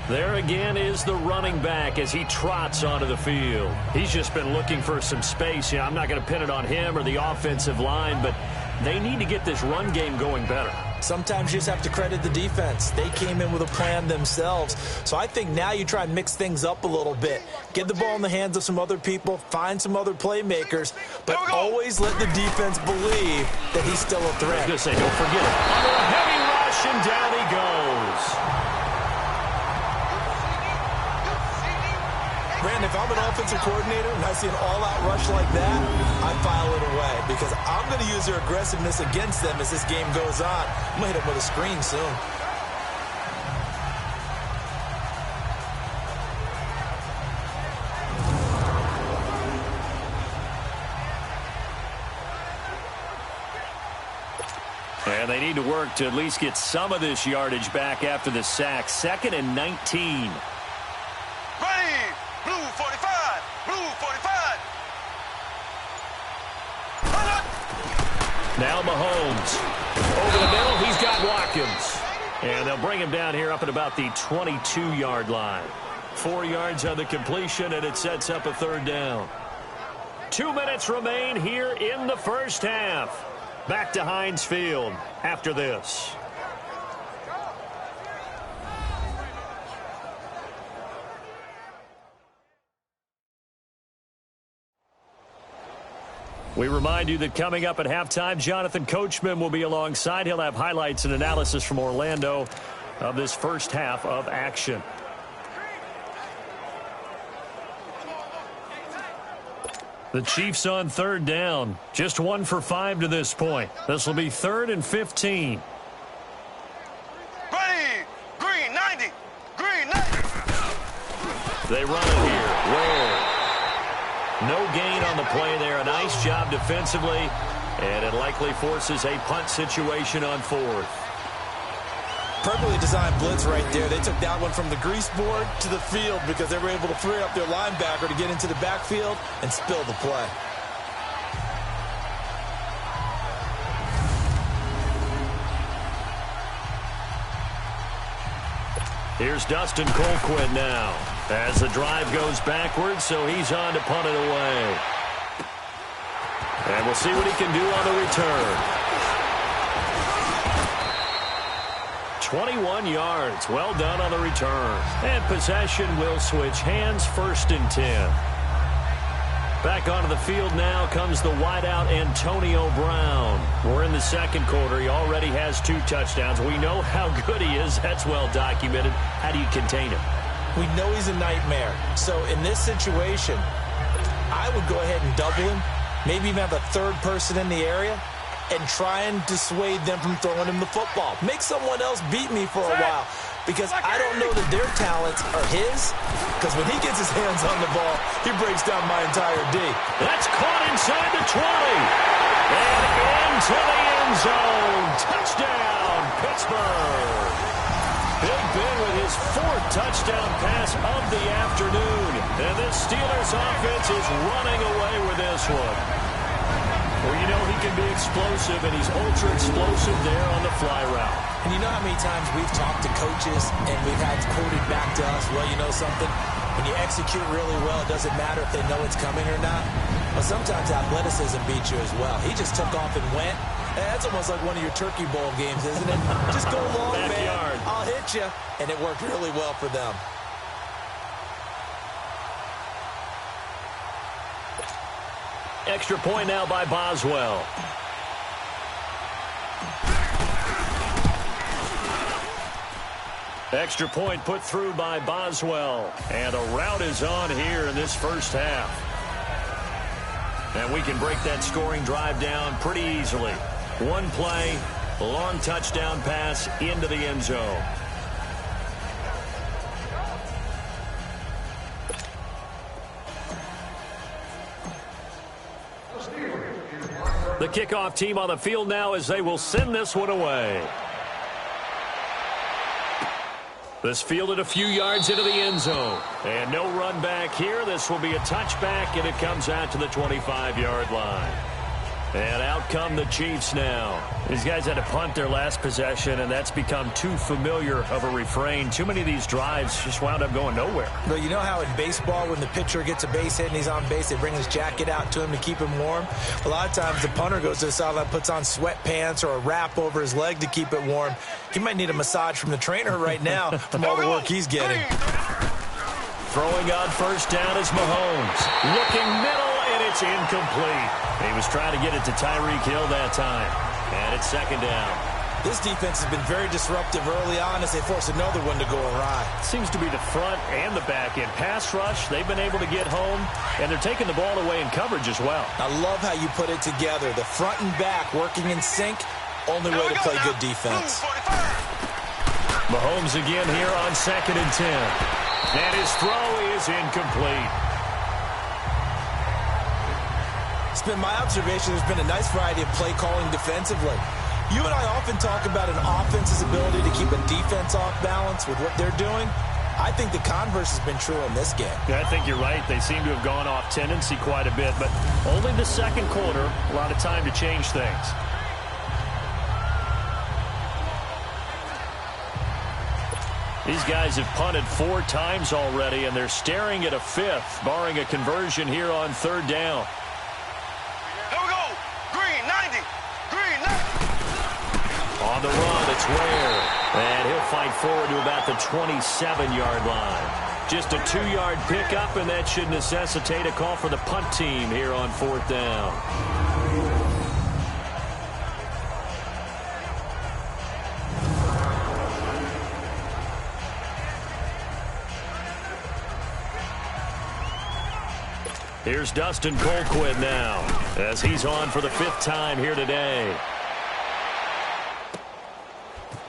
There again is the running back as he trots onto the field. He's just been looking for some space. I'm not going to pin it on him or the offensive line, but they need to get this run game going better. Sometimes you just have to credit the defense. They came in with a plan themselves. So I think now you try and mix things up a little bit. Get the ball in the hands of some other people, find some other playmakers, but always let the defense believe that he's still a threat. I was going to say, don't forget it. Under a heavy rush, and down he goes. Brandon, if I'm an offensive coordinator and I see an all-out rush like that, I file it away because I'm going to use their aggressiveness against them as this game goes on. I'm going to hit them with a screen soon. And they need to work to at least get some of this yardage back after the sack. 2nd and 19. Blue 45. Blue 45. Now Mahomes. Over the middle, he's got Watkins. And they'll bring him down here up at about the 22-yard line. 4 yards on the completion, and it sets up a 3rd down. 2 minutes remain here in the 1st half. Back to Heinz Field after this. We remind you that coming up at halftime, Jonathan Coachman will be alongside. He'll have highlights and analysis from Orlando of this first half of action. The Chiefs on third down. Just 1 for 5 to this point. This will be 3rd and 15. Ready. Green 90. Green 90. They run it here. Where? No gain on the play there. A nice job defensively. And it likely forces a punt situation on 4th. Perfectly designed blitz right there. They took that one from the grease board to the field because they were able to free up their linebacker to get into the backfield and spill the play. Here's Dustin Colquitt now as the drive goes backwards, so he's on to punt it away. And we'll see what he can do on the return. 21 yards. Well done on the return. And possession will switch hands, 1st and 10. Back onto the field now comes the wideout Antonio Brown. We're in the second quarter. He already has 2 touchdowns. We know how good he is. That's well documented. How do you contain him? We know he's a nightmare. So in this situation, I would go ahead and double him. Maybe even have a 3rd person in the area and try and dissuade them from throwing him the football. Make someone else beat me for a while because I don't know that their talents are his, because when he gets his hands on the ball, he breaks down my entire D. That's caught inside the 20. And into the end zone. Touchdown, Pittsburgh. Big Ben with his 4th touchdown pass of the afternoon. And this Steelers offense is running away with this one. Well, you know he can be explosive, and he's ultra-explosive there on the fly route. And you know how many times we've talked to coaches and we've had quoted back to us, well, you know something? When you execute really well, it doesn't matter if they know it's coming or not. But sometimes athleticism beats you as well. He just took off and went. That's almost like one of your Turkey Bowl games, isn't it? Just go long, Backyard. man. I'll hit you. And it worked really well for them. Extra point now by Boswell. Extra point put through by Boswell. And a rout is on here in this first half. And we can break that scoring drive down pretty easily. 1 play, a long touchdown pass into the end zone. The kickoff team on the field now as they will send this one away. This fielded a few yards into the end zone. And no run back here. This will be a touchback, and it comes out to the 25-yard line. And out come the Chiefs now. These guys had to punt their last possession, and that's become too familiar of a refrain. Too many of these drives just wound up going nowhere. But you know how in baseball, when the pitcher gets a base hit and he's on base, they bring his jacket out to him to keep him warm? A lot of times the punter goes to the sideline, puts on sweatpants or a wrap over his leg to keep it warm. He might need a massage from the trainer right now from all the work he's getting. Throwing on first down is Mahomes. Looking middle, and it's incomplete. He was trying to get it to Tyreek Hill that time. And it's second down. This defense has been very disruptive early on as they force another one to go awry. Seems to be the front and the back end. Pass rush, they've been able to get home, and they're taking the ball away in coverage as well. I love how you put it together. The front and back working in sync. Only way to play good defense. Mahomes again here on 2nd and 10. And his throw is incomplete. It's been my observation there's been a nice variety of play calling defensively. You and I often talk about an offense's ability to keep a defense off balance with what they're doing. I think the converse has been true in this game. Yeah, I think you're right. They seem to have gone off tendency quite a bit, but only the second quarter, a lot of time to change things. These guys have punted 4 times already, and they're staring at a 5th, barring a conversion here on 3rd down. Here we go. Green 90. Green 90. On the run, it's Ware. And he'll fight forward to about the 27-yard line. Just a 2-yard pickup, and that should necessitate a call for the punt team here on 4th down. Here's Dustin Colquitt now, as he's on for the 5th time here today.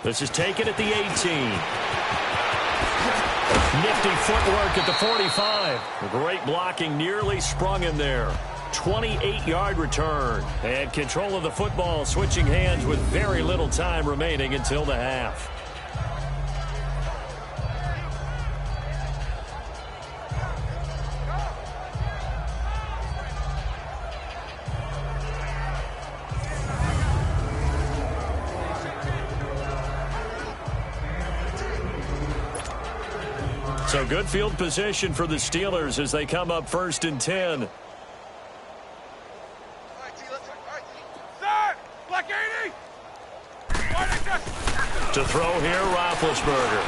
This is taken at the 18. Nifty footwork at the 45. Great blocking, nearly sprung him there. 28-yard return. And control of the football, switching hands with very little time remaining until the half. So good field position for the Steelers as they come up 1st and 10. To throw here, Roethlisberger.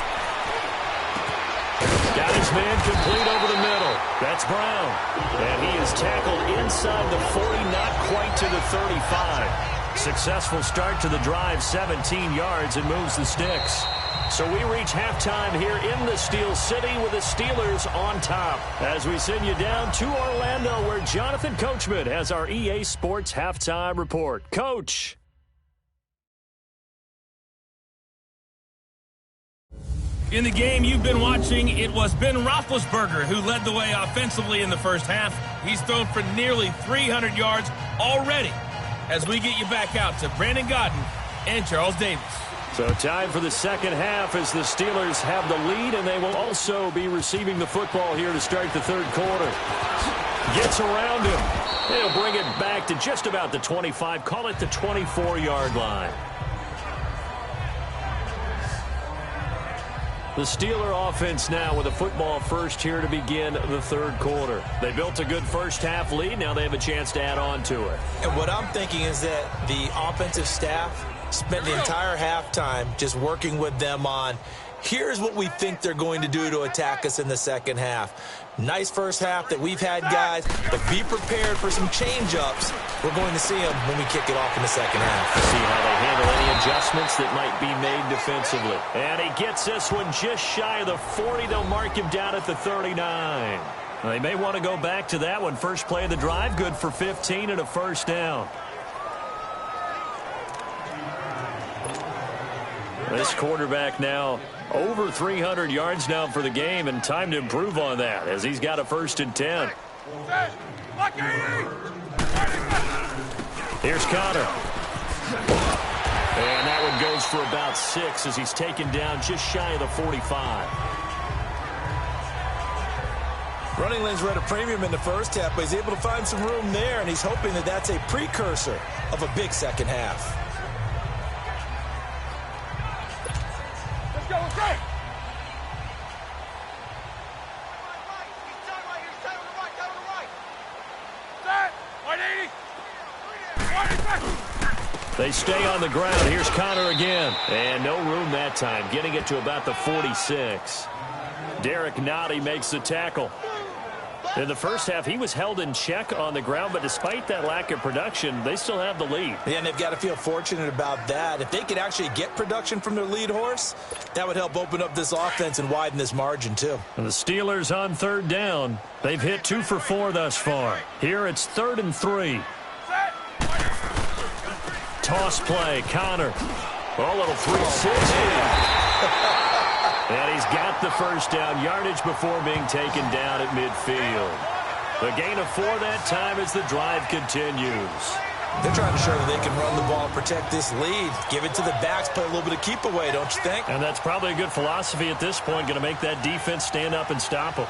Got his man complete over the middle. That's Brown. And he is tackled inside the 40, not quite to the 35. Successful start to the drive, 17 yards, and moves the sticks. So we reach halftime here in the Steel City with the Steelers on top as we send you down to Orlando where Jonathan Coachman has our EA Sports halftime report. Coach. In the game you've been watching, it was Ben Roethlisberger who led the way offensively in the first half. He's thrown for nearly 300 yards already as we get you back out to Brandon Gaudin and Charles Davis. So time for the second half as the Steelers have the lead, and they will also be receiving the football here to start the 3rd quarter. Gets around him. They'll bring it back to just about the 25, call it the 24-yard line. The Steeler offense now with a football first here to begin the 3rd quarter. They built a good first half lead. Now they have a chance to add on to it. And what I'm thinking is that the offensive staff spent the entire halftime just working with them on, here's what we think they're going to do to attack us in the second half. Nice first half that we've had, guys, but be prepared for some change-ups. We're going to see them when we kick it off in the second half. See how they handle any adjustments that might be made defensively. And he gets this one just shy of the 40. They'll mark him down at the 39. They may want to go back to that one. First play of the drive, good for 15 and a first down. This quarterback now over 300 yards now for the game, and time to improve on that as he's got a 1st and 10. Here's Connor. And that one goes for about 6 as he's taken down just shy of the 45. Running lanes were at a premium in the first half, but he's able to find some room there, and he's hoping that that's a precursor of a big second half. They stay on the ground. Here's Connor again. And no room that time, getting it to about the 46. Derek Nottie makes the tackle. In the first half, he was held in check on the ground, but despite that lack of production, they still have the lead. Yeah, and they've got to feel fortunate about that. If they could actually get production from their lead horse, that would help open up this offense and widen this margin, too. And the Steelers on 3rd down. They've hit 2 for 4 thus far. Here it's 3rd and 3. Toss play, Connor. Oh, little 360. And he's got the first down, yardage before being taken down at midfield. The gain of 4 that time as the drive continues. They're trying to show that they can run the ball and protect this lead. Give it to the backs, play a little bit of keep away, don't you think? And that's probably a good philosophy at this point, going to make that defense stand up and stop them.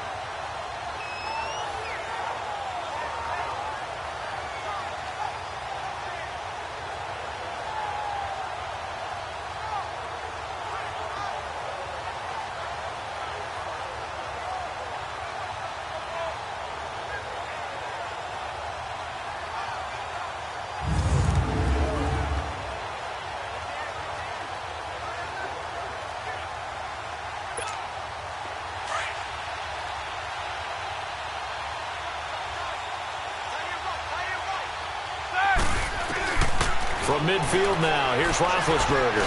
From midfield now, here's Roethlisberger.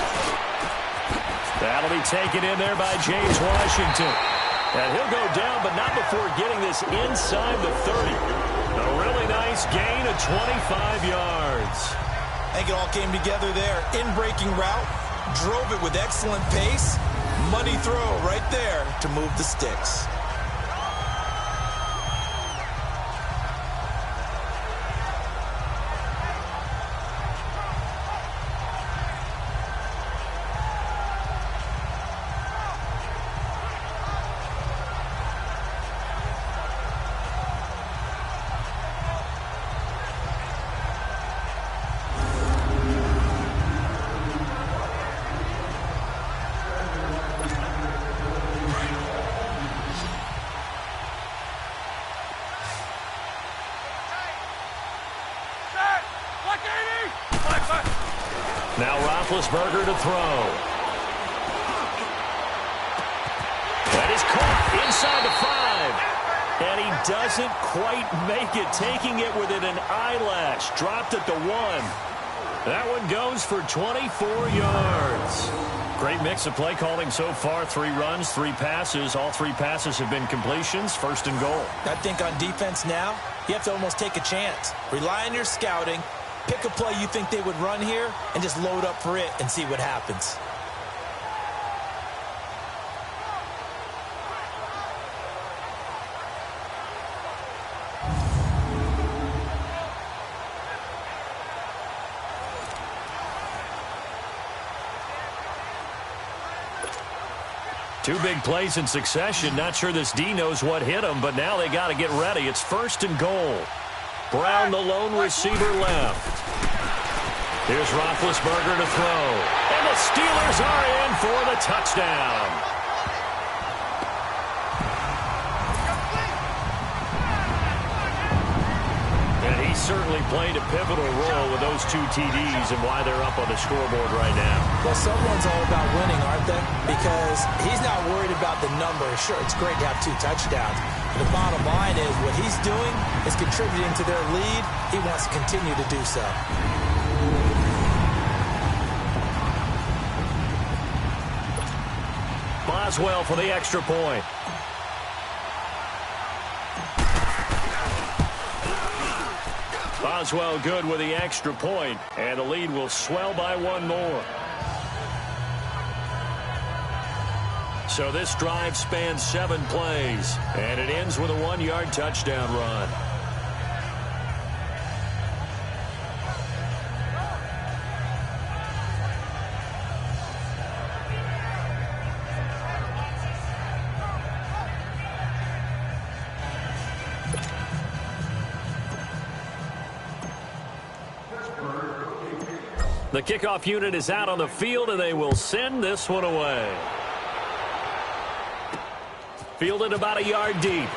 That'll be taken in there by James Washington. And he'll go down, but not before getting this inside the 30. A really nice gain of 25 yards. I think it all came together there. In-breaking route, drove it with excellent pace. Money throw right there to move the sticks. Now Roethlisberger to throw. That is caught inside the 5. And he doesn't quite make it, taking it within an eyelash. Dropped at the 1. That one goes for 24 yards. Great mix of play calling so far. 3 runs, 3 passes. All 3 passes have been completions. First and goal. I think on defense now, you have to almost take a chance. Rely on your scouting. Pick a play you think they would run here and just load up for it and see what happens. Two big plays in succession. Not sure this D knows what hit him, but now they got to get ready. It's first and goal. Brown, the lone receiver, left. Here's Roethlisberger to throw. And the Steelers are in for the touchdown. And he certainly played a pivotal role with those 2 TDs and why they're up on the scoreboard right now. Well, someone's all about winning, aren't they? Because he's not worried about the number. Sure, it's great to have 2 touchdowns. The bottom line is what he's doing is contributing to their lead. He wants to continue to do so. Boswell for the extra point. Boswell good with the extra point, and the lead will swell by 1 more. So this drive spans 7 plays, and it ends with a 1-yard touchdown run. The kickoff unit is out on the field, and they will send this one away. Fielded about a yard deep.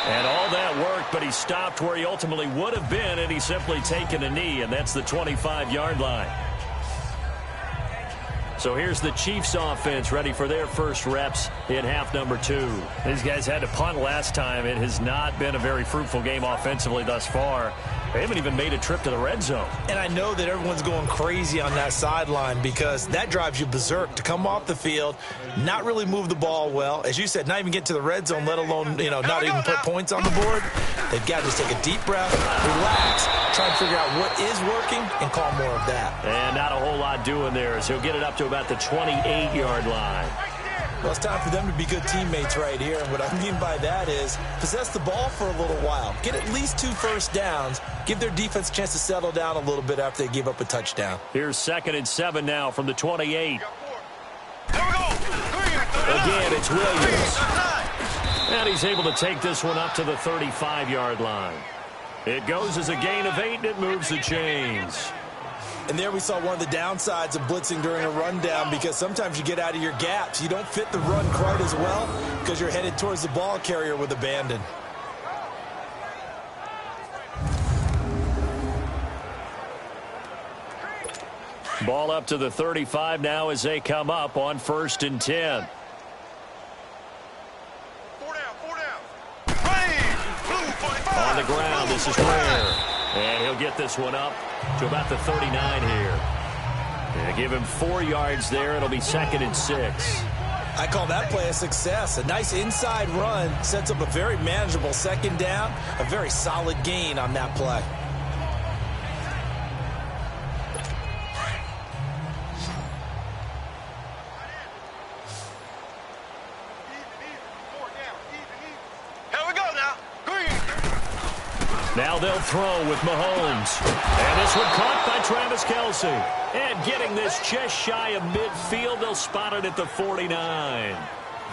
And all that worked, but he stopped where he ultimately would have been, and he's simply taken a knee, and that's the 25-yard line. So here's the Chiefs offense ready for their first reps in half number 2. These guys had to punt last time. It has not been a very fruitful game offensively thus far. They haven't even made a trip to the red zone. And I know that everyone's going crazy on that sideline because that drives you berserk to come off the field, not really move the ball well. As you said, not even get to the red zone, let alone, not even put points on the board. They've got to just take a deep breath, relax, try to figure out what is working, and call more of that. And not a whole lot doing there as he'll get it up to about the 28-yard line. Well, it's time for them to be good teammates right here. And what I mean by that is possess the ball for a little while. Get at least 2 first downs. Give their defense a chance to settle down a little bit after they give up a touchdown. Here's 2nd and 7 now from the 28. There we go. Again, it's Williams. And he's able to take this one up to the 35-yard line. It goes as a gain of 8, and it moves the chains. And there we saw one of the downsides of blitzing during a rundown because sometimes you get out of your gaps. You don't fit the run quite as well because you're headed towards the ball carrier with abandon. Ball up to the 35 now as they come up on 1st and 10. 4 down. Ready. Blue 45. On the ground, this is Rare. And he'll get this one up to about the 39 here. Yeah, give him 4 yards there. It'll be 2nd and 6. I call that play a success. A nice inside run sets up a very manageable 2nd down. A very solid gain on that play. Now they'll throw with Mahomes. And this one caught by Travis Kelce. And getting this just shy of midfield, they'll spot it at the 49.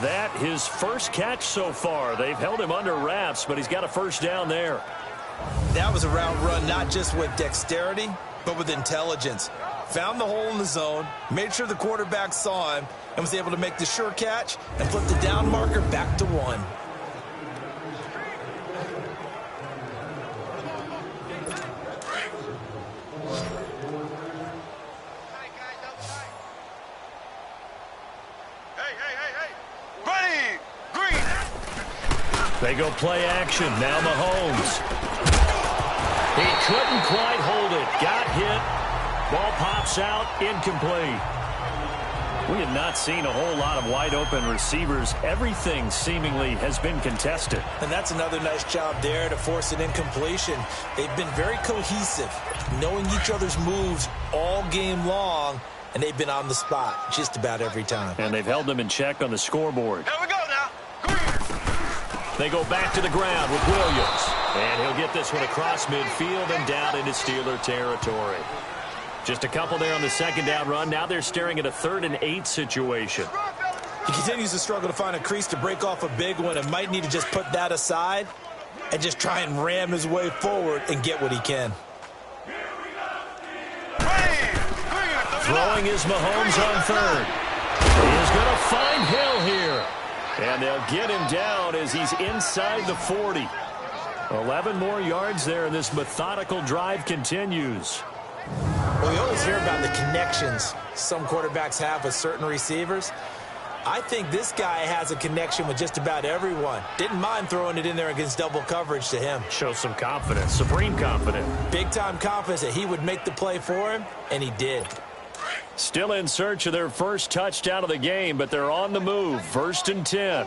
That his first catch so far. They've held him under wraps, but he's got a first down there. That was a route run not just with dexterity, but with intelligence. Found the hole in the zone, made sure the quarterback saw him, and was able to make the sure catch and flip the down marker back to 1. They go play action. Now Mahomes. He couldn't quite hold it. Got hit. Ball pops out. Incomplete. We have not seen a whole lot of wide open receivers. Everything seemingly has been contested. And that's another nice job there to force an incompletion. They've been very cohesive, knowing each other's moves all game long, and they've been on the spot just about every time. And they've held them in check on the scoreboard. Here we go now. They go back to the ground with Williams. And he'll get this one across midfield and down into Steeler territory. Just a couple there on the 2nd down run. Now they're staring at a 3rd and 8 situation. He continues to struggle to find a crease to break off a big one and might need to just put that aside and just try and ram his way forward and get what he can. Throwing is Mahomes on 3rd. He is going to find Hill here. And they'll get him down as he's inside the 40. 11 more yards there, and this methodical drive continues. Well, we always hear about the connections some quarterbacks have with certain receivers. I think this guy has a connection with just about everyone. Didn't mind throwing it in there against double coverage to him. Shows some confidence, supreme confidence. Big-time confidence that he would make the play for him, and he did. Still in search of their first touchdown of the game, but they're on the move. 1st and 10.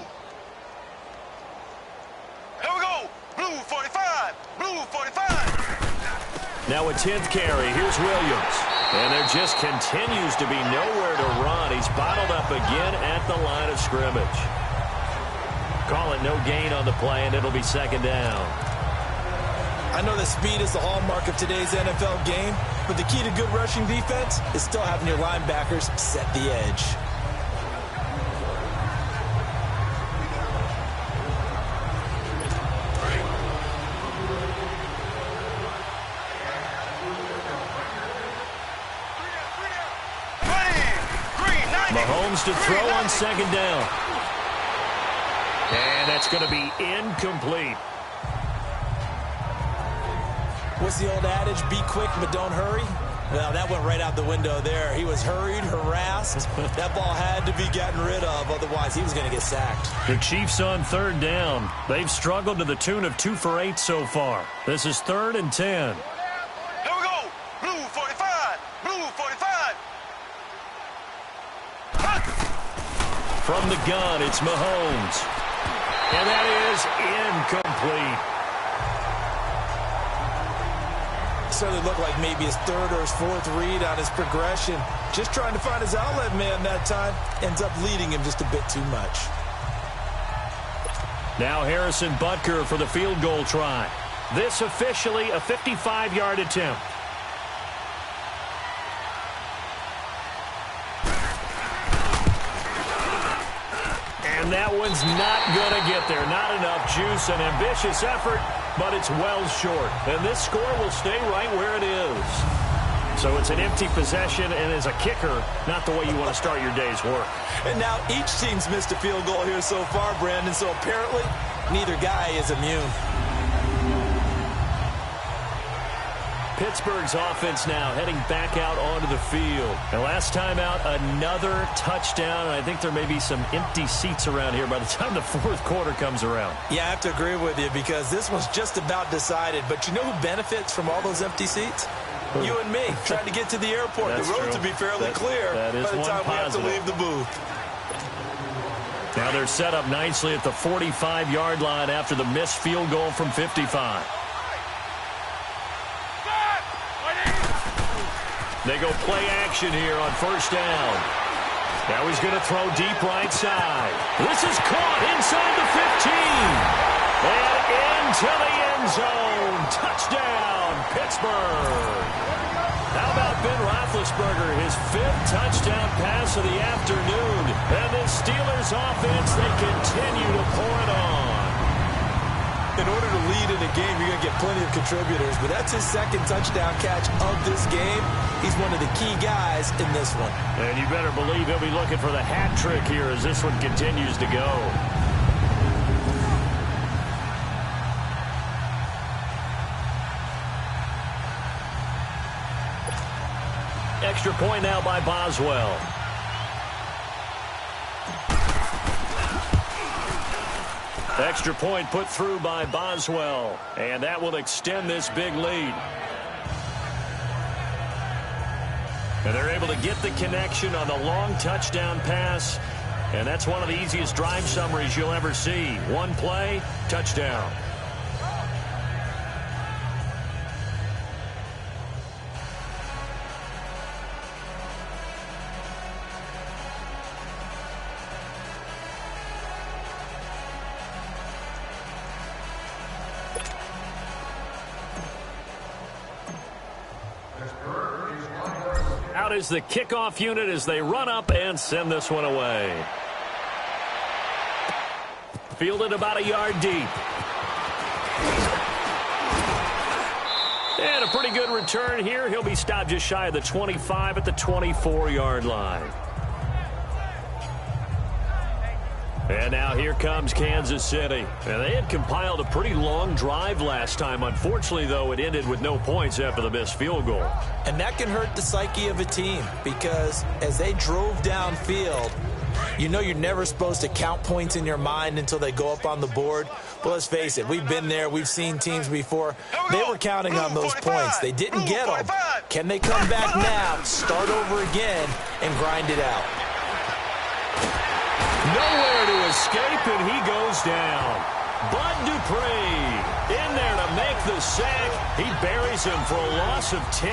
Here we go. Blue 45. Blue 45. Now a 10th carry. Here's Williams. And there just continues to be nowhere to run. He's bottled up again at the line of scrimmage. Call it no gain on the play, and it'll be 2nd down. I know that speed is the hallmark of today's NFL game, but the key to good rushing defense is still having your linebackers set the edge. Mahomes to throw on 2nd down. And that's going to be incomplete. What's the old adage? Be quick, but don't hurry. Well, that went right out the window there. He was hurried, harassed. That ball had to be gotten rid of, otherwise he was going to get sacked. The Chiefs on 3rd down. They've struggled to the tune of 2 for 8 so far. This is 3rd and 10. Here we go. Blue 45. Blue 45. From the gun, it's Mahomes. And that is incomplete. Certainly looked like maybe his 3rd or his 4th read on his progression. Just trying to find his outlet man that time. Ends up leading him just a bit too much. Now Harrison Butker for the field goal try. This officially a 55-yard attempt. And that one's not going to get there. Not enough juice. An ambitious effort, but it's well short. And this score will stay right where it is. So it's an empty possession, and as a kicker, not the way you want to start your day's work. And now each team's missed a field goal here so far, Brandon, so apparently neither guy is immune. Pittsburgh's offense now heading back out onto the field. And last time out, another touchdown. And I think there may be some empty seats around here by the time the fourth quarter comes around. Yeah, I have to agree with you because this one's just about decided. But you know who benefits from all those empty seats? You and me, trying to get to the airport. That's the roads true. will be fairly clear by the time we have to leave the booth. Now they're set up nicely at the 45-yard line after the missed field goal from 55. They go play action here on first down. Now he's going to throw deep right side. This is caught inside the 15. And into the end zone. Touchdown, Pittsburgh. How about Ben Roethlisberger, his 5th touchdown pass of the afternoon. And the Steelers offense, they continue to pour it on. In order to lead in a game, you're going to get plenty of contributors, but that's his 2nd touchdown catch of this game. He's one of the key guys in this one. And you better believe he'll be looking for the hat trick here as this one continues to go. Extra point now by Boswell. Extra point put through by Boswell. And that will extend this big lead. And they're able to get the connection on the long touchdown pass. And that's one of the easiest drive summaries you'll ever see. One play, touchdown. Out is the kickoff unit as they run up and send this one away. Fielded about a yard deep. And a pretty good return here. He'll be stopped just shy of the 25 at the 24-yard line. And now here comes Kansas City. And they had compiled a pretty long drive last time. Unfortunately, though, it ended with no points after the missed field goal. And that can hurt the psyche of a team because as they drove downfield, you know you're never supposed to count points in your mind until they go up on the board. But let's face it, we've been there. We've seen teams before. They were counting on those points. They didn't get them. Can they come back now, start over again, and grind it out? Nowhere to escape, and he goes down. Bud Dupree in there to make the sack. He buries him for a loss of 10.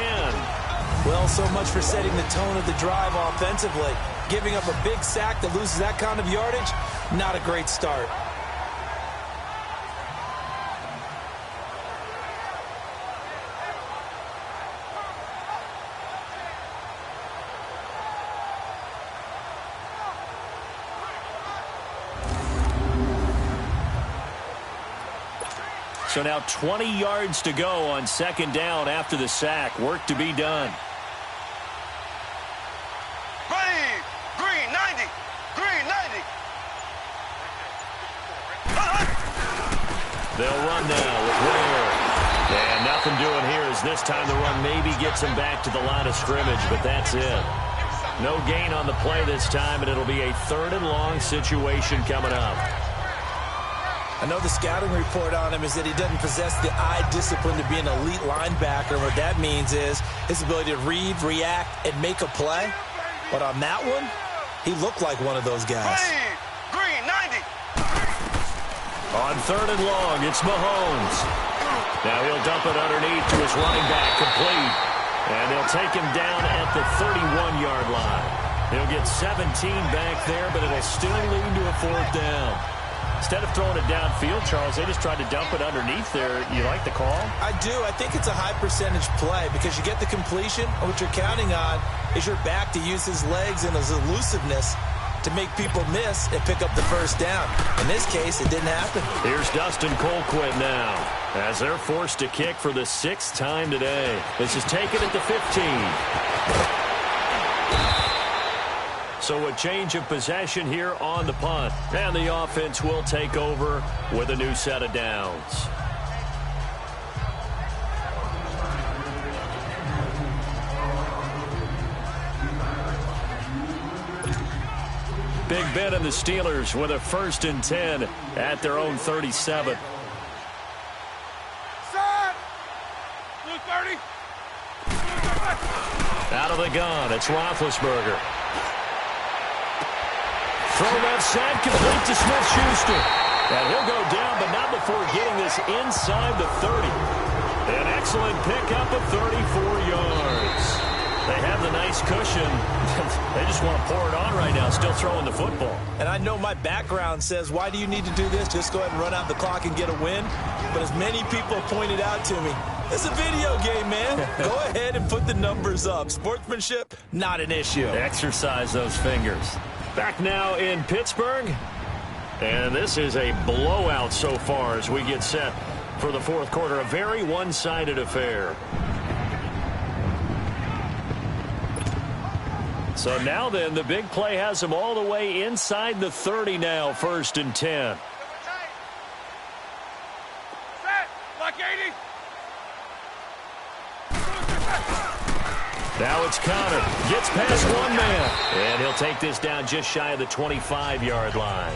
Well, so much for setting the tone of the drive offensively. Giving up a big sack that loses that kind of yardage, not a great start. So now 20 yards to go on second down after the sack. Work to be done. Ready, green 90, green 90. They'll run now with Ware. And nothing doing here as this time the run maybe gets him back to the line of scrimmage, but that's it. No gain on the play this time, and it'll be a 3rd and long situation coming up. I know the scouting report on him is that he doesn't possess the eye discipline to be an elite linebacker. What that means is his ability to read, react, and make a play. But on that one, he looked like one of those guys. Ready, green 90. On 3rd and long, it's Mahomes. Now he'll dump it underneath to his running back, complete. And they'll take him down at the 31-yard line. He'll get 17 back there, but it'll still lead to a 4th down. Instead of throwing it downfield, Charles, they just tried to dump it underneath there. You like the call? I do. I think it's a high-percentage play because you get the completion, and what you're counting on is your back to use his legs and his elusiveness to make people miss and pick up the 1st down. In this case, it didn't happen. Here's Dustin Colquitt now as they're forced to kick for the 6th time today. This is taken at the 15. So a change of possession here on the punt. And the offense will take over with a new set of downs. Big Ben and the Steelers with a 1st and 10 at their own 37. Blue 30. Out of the gun, it's Roethlisberger. Throw left side, complete to Smith-Schuster. And he'll go down, but not before getting this inside the 30. An excellent pickup of 34 yards. They have the nice cushion. They just want to pour it on right now, still throwing the football. And I know my background says, why do you need to do this? Just go ahead and run out the clock and get a win. But as many people pointed out to me, it's a video game, man. Go ahead and put the numbers up. Sportsmanship, not an issue. Exercise those fingers. Back now in Pittsburgh. And this is a blowout so far as we get set for the 4th quarter. A very one-sided affair. So now then, the big play has him all the way inside the 30 now, 1st and 10. Set. Block 80. Now it's Connor. Gets past one man. And he'll take this down just shy of the 25-yard line.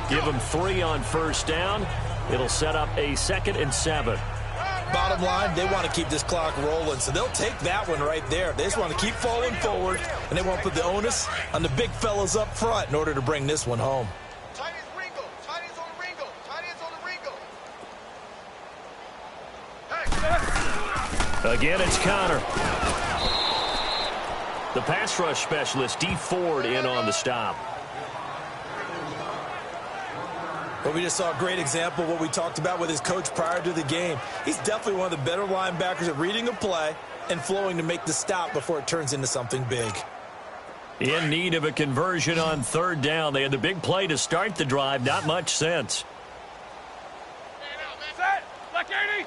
Give him 3 on 1st down. It'll set up a 2nd and 7. Bottom line, they want to keep this clock rolling, so they'll take that one right there. They just want to keep falling forward, and they want to put the onus on the big fellas up front in order to bring this one home. Tight ends Ringo. Tight ends on the Ringo. Tight ends on the Ringo. Hey. Again, it's Connor. The pass rush specialist, D. Ford, in on the stop. But we just saw a great example of what we talked about with his coach prior to the game. He's definitely one of the better linebackers at reading a play and flowing to make the stop before it turns into something big. In need of a conversion on 3rd down. They had the big play to start the drive. Not much sense. Set. Block 80.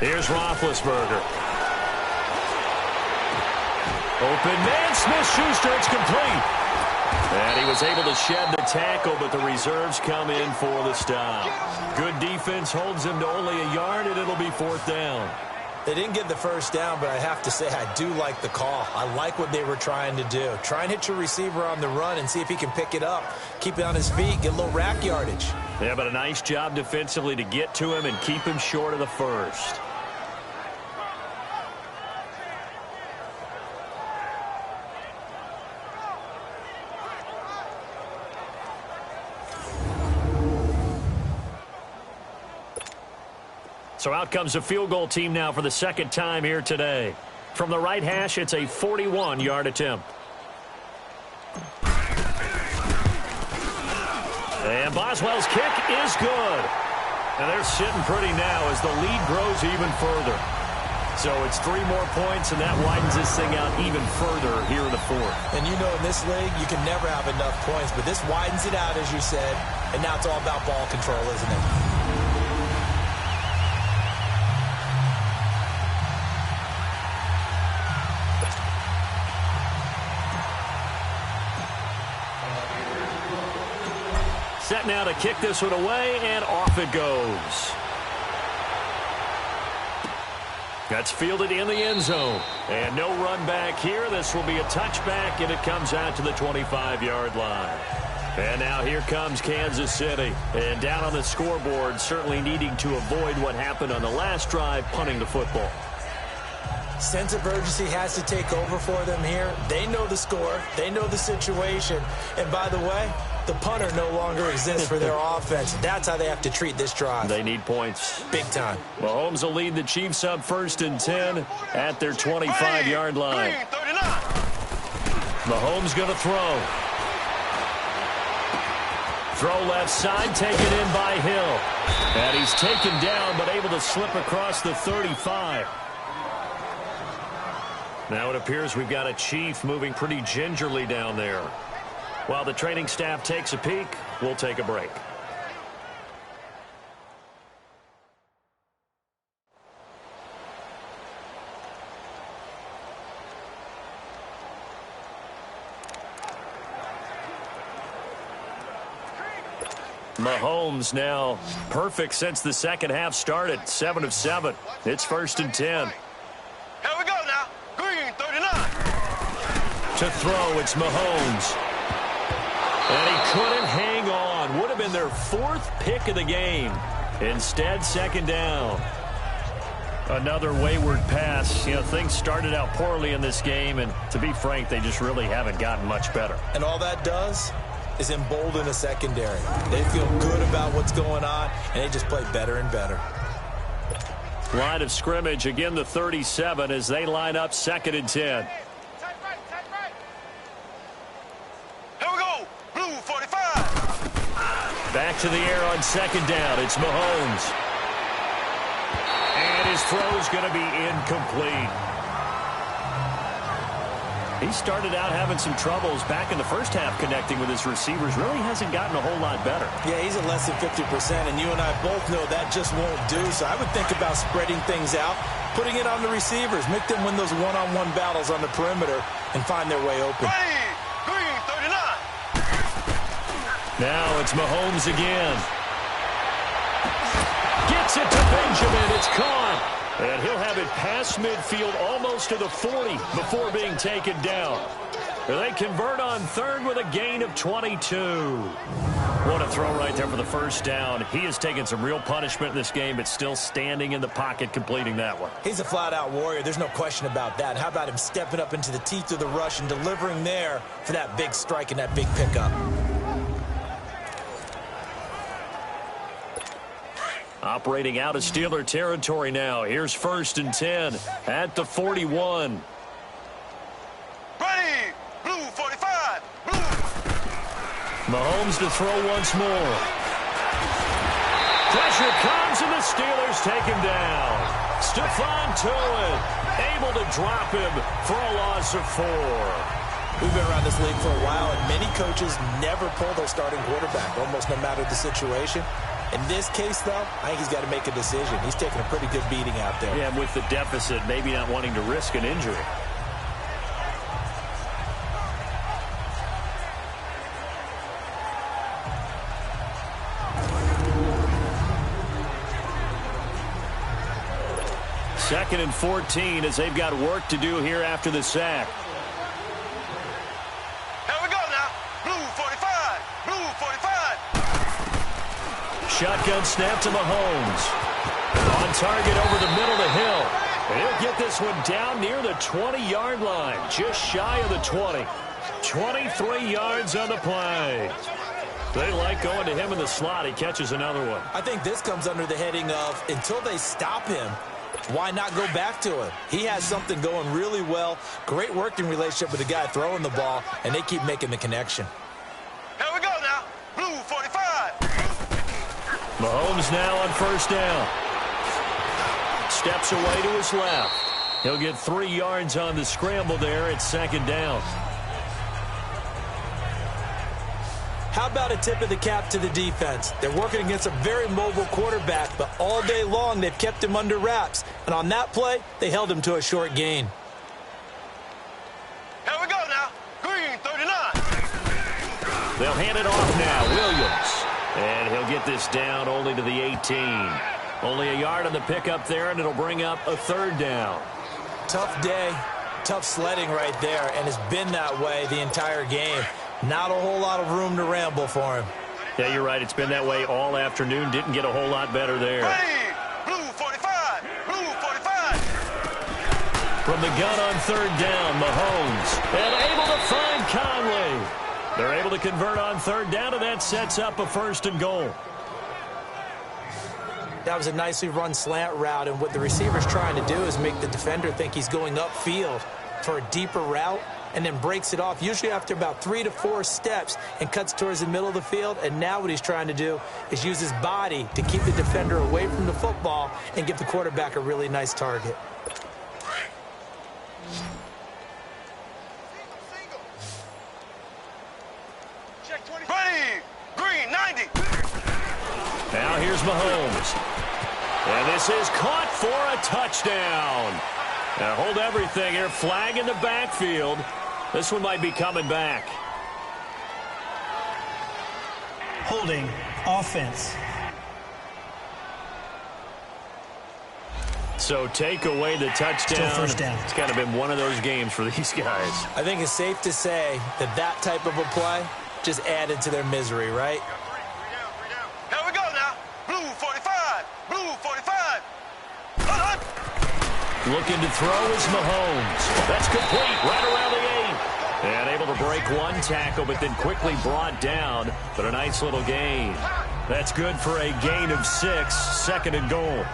Here's Roethlisberger. Open man, Smith-Schuster. It's complete. And he was able to shed the tackle, but the reserves come in for the stop. Good defense holds him to only a yard, and it'll be 4th down. They didn't get the 1st down, but I have to say I do like the call. I like what they were trying to do. Try and hit your receiver on the run and see if he can pick it up. Keep it on his feet, get a little rack yardage. Yeah, but a nice job defensively to get to him and keep him short of the 1st. So out comes a field goal team now for the 2nd time here today. From the right hash, it's a 41-yard attempt. And Boswell's kick is good. And they're sitting pretty now as the lead grows even further. So it's 3 more points, and that widens this thing out even further here in the 4th. And you know in this league, you can never have enough points, but this widens it out, as you said, and now it's all about ball control, isn't it? Set now to kick this one away, and off it goes. That's fielded in the end zone. And no run back here. This will be a touchback, and it comes out to the 25-yard line. And now here comes Kansas City. And down on the scoreboard, certainly needing to avoid what happened on the last drive, punting the football. Sense of urgency has to take over for them here. They know the score. They know the situation. And by the way, the punter no longer exists for their offense. That's how they have to treat this drive. They need points. Big time. Mahomes will lead the Chiefs up 1st and 10 at their 25-yard line. Mahomes going to throw. Throw left side, taken in by Hill. And he's taken down, but able to slip across the 35. Now it appears we've got a Chief moving pretty gingerly down there. While the training staff takes a peek, we'll take a break. Mahomes now perfect since the second half started. 7 of 7. It's 1st and 10. Here we go now. Green 39. To throw, it's Mahomes. And he couldn't hang on. Would have been their 4th pick of the game. Instead, 2nd down. Another wayward pass. You know, things started out poorly in this game, and to be frank, they just really haven't gotten much better. And all that does is embolden a secondary. They feel good about what's going on, and they just play better and better. Line of scrimmage, again the 37 as they line up 2nd and 10. Back to the air on 2nd down. It's Mahomes. And his throw's going to be incomplete. He started out having some troubles back in the first half connecting with his receivers. Really hasn't gotten a whole lot better. Yeah, he's at less than 50%, and you and I both know that just won't do. So I would think about spreading things out, putting it on the receivers, make them win those one-on-one battles on the perimeter, and find their way open. Now it's Mahomes again. Gets it to Benjamin. It's caught. And he'll have it past midfield almost to the 40 before being taken down. They convert on 3rd with a gain of 22. What a throw right there for the first down. He has taken some real punishment in this game, but still standing in the pocket completing that one. He's a flat-out warrior. There's no question about that. How about him stepping up into the teeth of the rush and delivering there for that big strike and that big pickup? Operating out of Steeler territory now. Here's 1st and 10 at the 41. Ready, blue 45, blue. Mahomes to throw once more. Pressure comes and the Steelers take him down. Stephon Tuitt able to drop him for a loss of 4. We've been around this league for a while, and many coaches never pull their starting quarterback, almost no matter the situation. In this case, though, I think he's got to make a decision. He's taking a pretty good beating out there. Yeah, with the deficit, maybe not wanting to risk an injury. Second and 14 as they've got work to do here after the sack. Here we go now. Blue 45, blue 45. Shotgun snap to Mahomes. On target over the middle to Hill. And he'll get this one down near the 20-yard line. Just shy of the 20. 23 yards on the play. They like going to him in the slot. He catches another one. I think this comes under the heading of, until they stop him, why not go back to him? He has something going really well. Great working relationship with the guy throwing the ball, and they keep making the connection. Here we go now. Blue 45. Mahomes now on 1st down. Steps away to his left. He'll get 3 yards on the scramble there at 2nd down. How about a tip of the cap to the defense? They're working against a very mobile quarterback, but all day long they've kept him under wraps. And on that play, they held him to a short gain. Here we go now. Green 39. They'll hand it off now. Williams. And he'll get this down only to the 18. Only a yard on the pickup there, and it'll bring up a 3rd down. Tough day, tough sledding right there, and it's been that way the entire game. Not a whole lot of room to ramble for him. Yeah, you're right. It's been that way all afternoon. Didn't get a whole lot better there. Ready, blue 45, blue 45. From the gun on 3rd down, Mahomes. And able to find Conley. They're able to convert on 3rd down, and that sets up a 1st and goal. That was a nicely run slant route, and what the receiver's trying to do is make the defender think he's going upfield for a deeper route, and then breaks it off, usually after about 3 to 4 steps, and cuts towards the middle of the field. And now what he's trying to do is use his body to keep the defender away from the football and give the quarterback a really nice target. Ready, green 90. Now here's Mahomes. And this is caught for a touchdown. Now hold everything here. Flag in the backfield. This one might be coming back. Holding offense. So take away the touchdown. Still first down. It's kind of been one of those games for these guys. I think it's safe to say that that type of a play just added to their misery, right? Here we go now. Blue 45. Blue 45. Looking to throw is Mahomes. That's complete right around the 8. And able to break one tackle, but then quickly brought down. But a nice little gain. That's good for a gain of 6, 2nd and goal.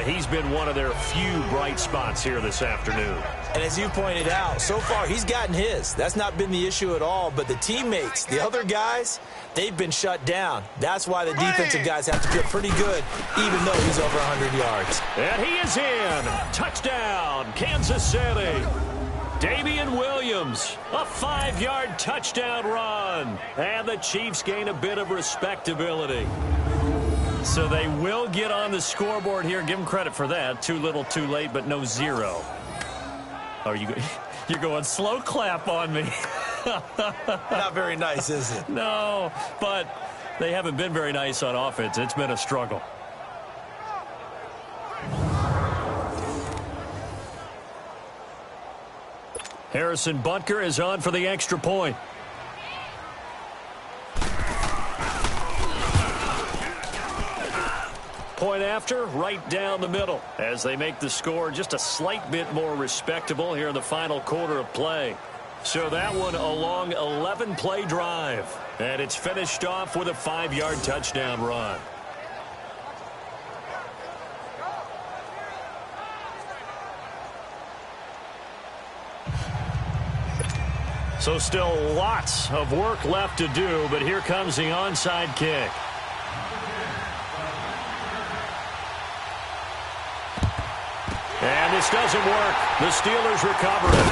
He's been one of their few bright spots here this afternoon. And as you pointed out, so far he's gotten his. That's not been the issue at all. But the teammates, the other guys, they've been shut down. That's why the defensive guys have to feel pretty good, even though he's over 100 yards. And he is in. Touchdown, Kansas City. Damian Williams, a 5-yard touchdown run. And the Chiefs gain a bit of respectability. So they will get on the scoreboard here. Give them credit for that. Too little, too late, but no 0. Oh, you're going slow clap on me. Not very nice, is it? No, but they haven't been very nice on offense. It's been a struggle. Harrison Butker is on for the extra point. Point after, right down the middle, as they make the score just a slight bit more respectable here in the final quarter of play. So that one a long 11-play drive, and it's finished off with a 5-yard touchdown run. So still lots of work left to do, but here comes the onside kick. And this doesn't work. The Steelers recover it.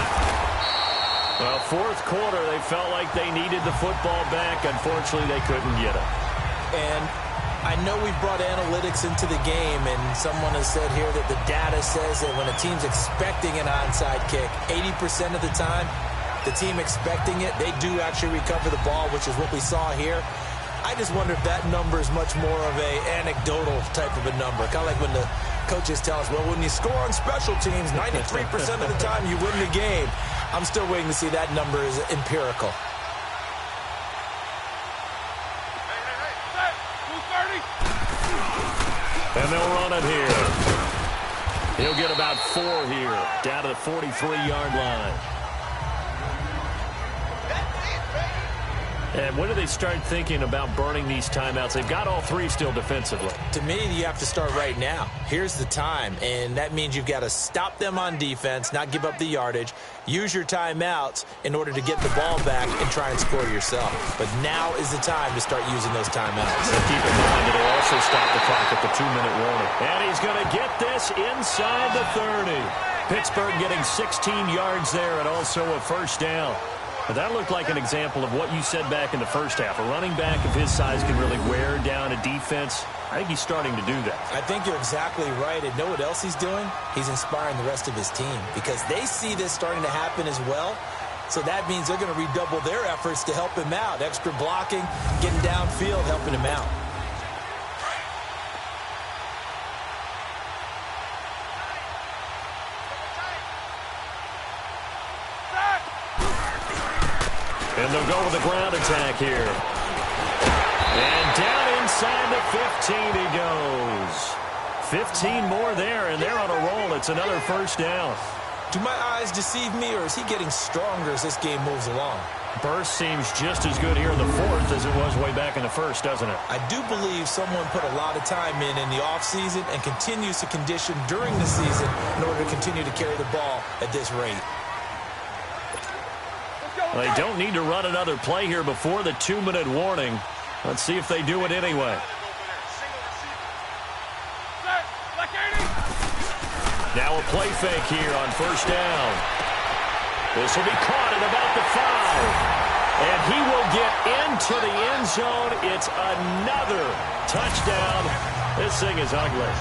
Well, fourth quarter, they felt like they needed the football back. Unfortunately, they couldn't get it. And I know we've brought analytics into the game, and someone has said here that the data says that when a team's expecting an onside kick, 80% of the time, the team expecting it, they do actually recover the ball, which is what we saw here. I just wonder if that number is much more of a anecdotal type of a number. Kind of like when the coaches tell us, well, when you score on special teams, 93% of the time you win the game. I'm still waiting to see that number is empirical. And they'll run it here. He'll get about 4 here, down to the 43-yard line. And when do they start thinking about burning these timeouts? They've got all 3 still defensively. To me, you have to start right now. Here's the time, and that means you've got to stop them on defense, not give up the yardage, use your timeouts in order to get the ball back and try and score yourself. But now is the time to start using those timeouts. And keep in mind, it'll also stop the clock at the 2-minute warning. And he's going to get this inside the 30. Pittsburgh getting 16 yards there and also a first down. But that looked like an example of what you said back in the first half. A running back of his size can really wear down a defense. I think he's starting to do that. I think you're exactly right. And know what else he's doing? He's inspiring the rest of his team because they see this starting to happen as well. So that means they're going to redouble their efforts to help him out. Extra blocking, getting downfield, helping him out. And they'll go with a ground attack here. And down inside the 15 he goes. 15 more there, and they're on a roll. It's another first down. Do my eyes deceive me, or is he getting stronger as this game moves along? Burst seems just as good here in the fourth as it was way back in the first, doesn't it? I do believe someone put a lot of time in the offseason and continues to condition during the season in order to continue to carry the ball at this rate. They don't need to run another play here before the 2-minute warning. Let's see if they do it anyway. Now a play fake here on first down. This will be caught at about the 5. And he will get into the end zone. It's another touchdown. This thing is ugly.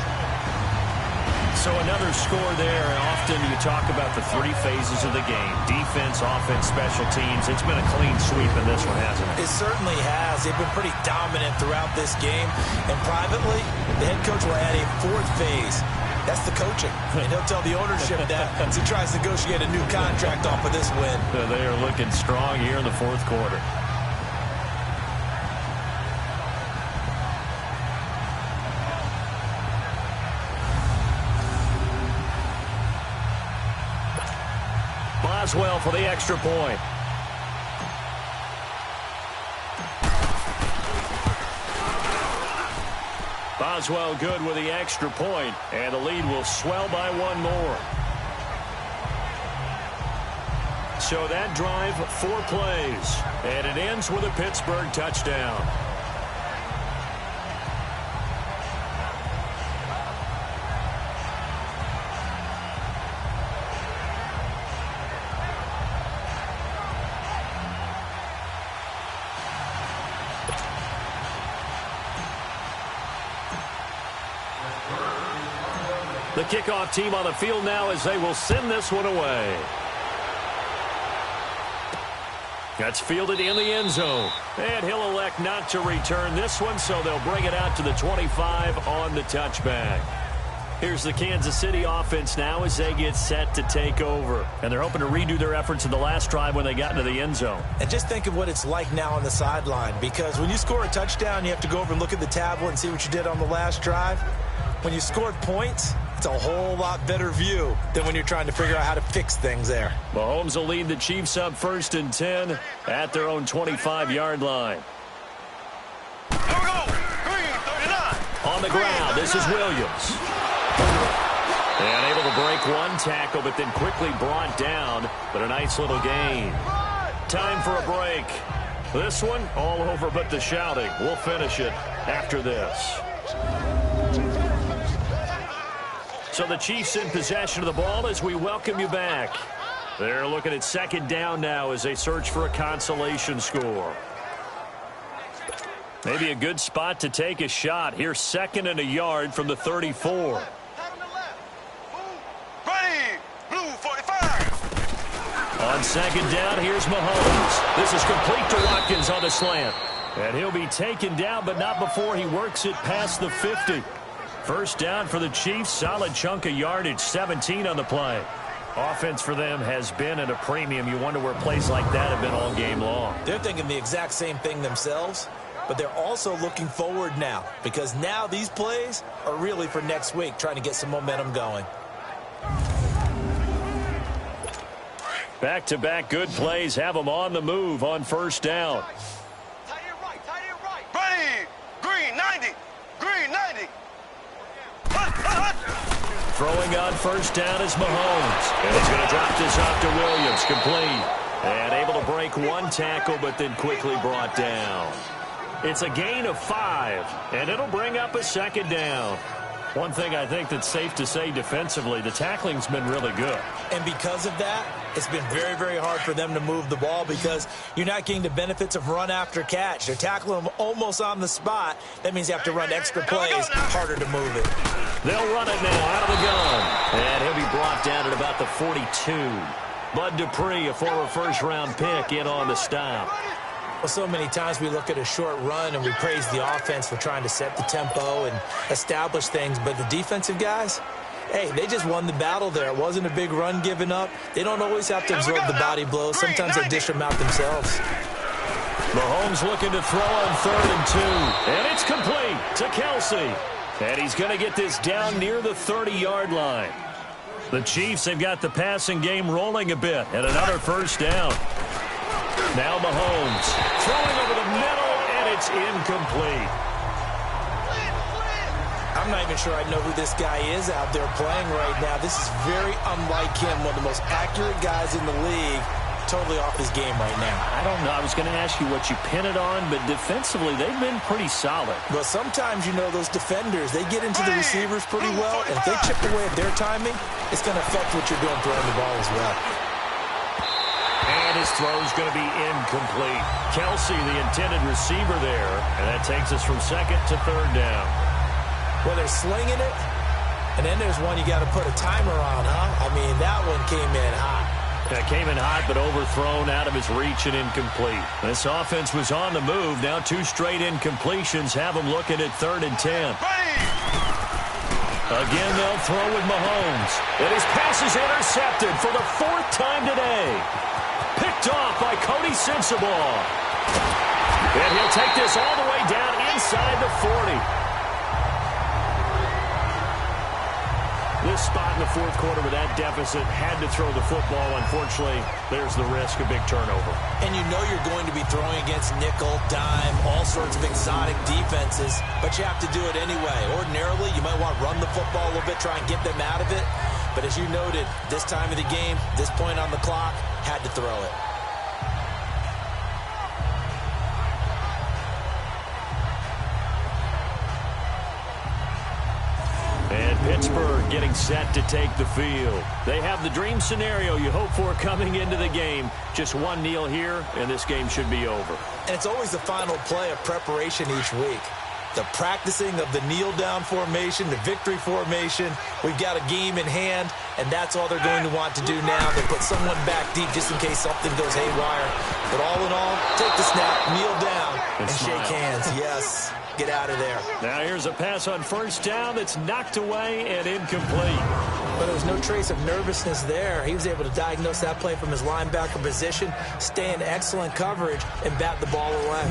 So another score there. Often you talk about the 3 phases of the game. Defense, offense, special teams. It's been a clean sweep in this one, hasn't it? It certainly has. They've been pretty dominant throughout this game. And privately, The head coach will add a fourth phase. That's the coaching. And he'll tell the ownership that as he tries to negotiate a new contract off of this win. They are looking strong here in the fourth quarter. Boswell for the extra point. Boswell good with the extra point, and the lead will swell by one more. So that drive, 4 plays, and it ends with a Pittsburgh touchdown. The kickoff team on the field now as they will send this one away. That's fielded in the end zone. And he'll elect not to return this one, so they'll bring it out to the 25 on the touchback. Here's the Kansas City offense now as they get set to take over. And they're hoping to redo their efforts in the last drive when they got into the end zone. And just think of what it's like now on the sideline, because when you score a touchdown, you have to go over and look at the tablet and see what you did on the last drive. When you scored points, it's a whole lot better view than when you're trying to figure out how to fix things there. Mahomes will lead the Chiefs up 1st and 10 at their own 25-yard line. Here we go. Green, 39. On the ground, this is Williams. And able to break one tackle, but then quickly brought down. But a nice little gain. Time for a break. This one, all over but the shouting. We'll finish it after this. So the Chiefs in possession of the ball as we welcome you back. They're looking at 2nd down now as they search for a consolation score. Maybe a good spot to take a shot. Here's 2nd and a yard from the 34. Ready, blue 45. On 2nd down, here's Mahomes. This is complete to Watkins on the slant. And he'll be taken down, but not before he works it past the 50. 1st down for the Chiefs. Solid chunk of yardage, 17 on the play. Offense for them has been at a premium. You wonder where plays like that have been all game long. They're thinking the exact same thing themselves, but they're also looking forward now, because now these plays are really for next week, trying to get some momentum going. Back-to-back good plays have them on the move on 1st down. Tight end right. Ready, green 90. Green 90. Throwing on 1st down is Mahomes. And he's going to drop this off to Williams. Complete. And able to break one tackle, but then quickly brought down. It's a gain of 5, and it'll bring up a 2nd down. One thing I think that's safe to say defensively, the tackling's been really good. And because of that, it's been very, very hard for them to move the ball because you're not getting the benefits of run after catch. They're tackling them almost on the spot. That means you have to run extra plays, harder to move it. They'll run it now out of the gun. And he'll be brought down at about the 42. Bud Dupree, a former 1st-round pick, in on the stop. Well, so many times we look at a short run and we praise the offense for trying to set the tempo and establish things. But the defensive guys, hey, they just won the battle there. It wasn't a big run given up. They don't always have to absorb the body blows. Sometimes they dish them out themselves. Mahomes looking to throw on 3rd and 2. And it's complete to Kelsey. And he's going to get this down near the 30-yard line. The Chiefs have got the passing game rolling a bit. And another 1st down. Now Mahomes throwing over the middle, and it's incomplete. I'm not even sure I know who this guy is out there playing right now. This is very unlike him, one of the most accurate guys in the league. Totally off his game right now. I don't know. I was going to ask you what you pin it on, but defensively, they've been pretty solid. Well, sometimes, you know, those defenders, they get into the receivers pretty well, and if they chip away at their timing, it's going to affect what you're doing throwing the ball as well. And his throw's going to be incomplete. Kelsey, the intended receiver there, and that takes us from 2nd to 3rd down. Well, they're slinging it, and then there's one you got to put a timer on, huh? I mean, that one came in hot. That came in hot, but overthrown out of his reach and incomplete. This offense was on the move. Now 2 straight incompletions have them looking at 3rd and 10. Ready, Again, they'll throw with Mahomes. And his pass is intercepted for the 4th time today. Picked off by Cody Sensabaugh. And he'll take this all the way down inside the 40. This spot in the 4th quarter with that deficit had to throw the football. Unfortunately, there's the risk of big turnover. And you know you're going to be throwing against nickel, dime, all sorts of exotic defenses, but you have to do it anyway. Ordinarily, you might want to run the football a little bit, try and get them out of it. But as you noted, this time of the game, this point on the clock, had to throw it. And Pittsburgh getting set to take the field. They have the dream scenario you hope for coming into the game. Just one kneel here, and this game should be over. And it's always the final play of preparation each week. The practicing of the kneel-down formation, the victory formation. We've got a game in hand, and that's all they're going to want to do now. They put someone back deep just in case something goes haywire. But all in all, take the snap, kneel down, and shake hands. Yes. Get out of there. Now here's a pass on 1st down that's knocked away and incomplete. But there was no trace of nervousness there. He was able to diagnose that play from his linebacker position, stay in excellent coverage, and bat the ball away.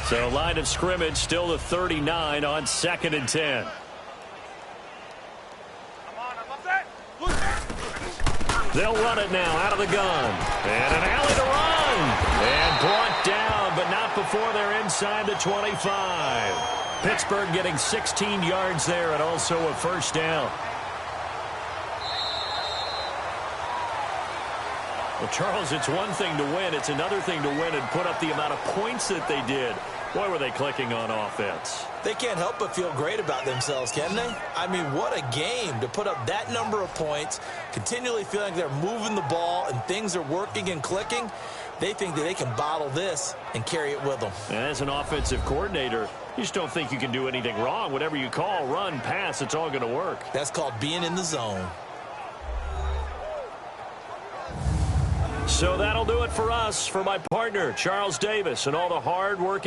So line of scrimmage still the 39 on 2nd and 10. They'll run it now out of the gun. And an alley to run. And brought down, but not before they're inside the 25. Pittsburgh getting 16 yards there and also a 1st down. Well, Charles, it's one thing to win. It's another thing to win and put up the amount of points that they did. Boy, were they clicking on offense. They can't help but feel great about themselves, can they? I mean, what a game to put up that number of points, continually feeling they're moving the ball and things are working and clicking. They think that they can bottle this and carry it with them. And as an offensive coordinator, you just don't think you can do anything wrong. Whatever you call, run, pass, it's all going to work. That's called being in the zone. So that'll do it for us. For my partner, Charles Davis, and all the hard-working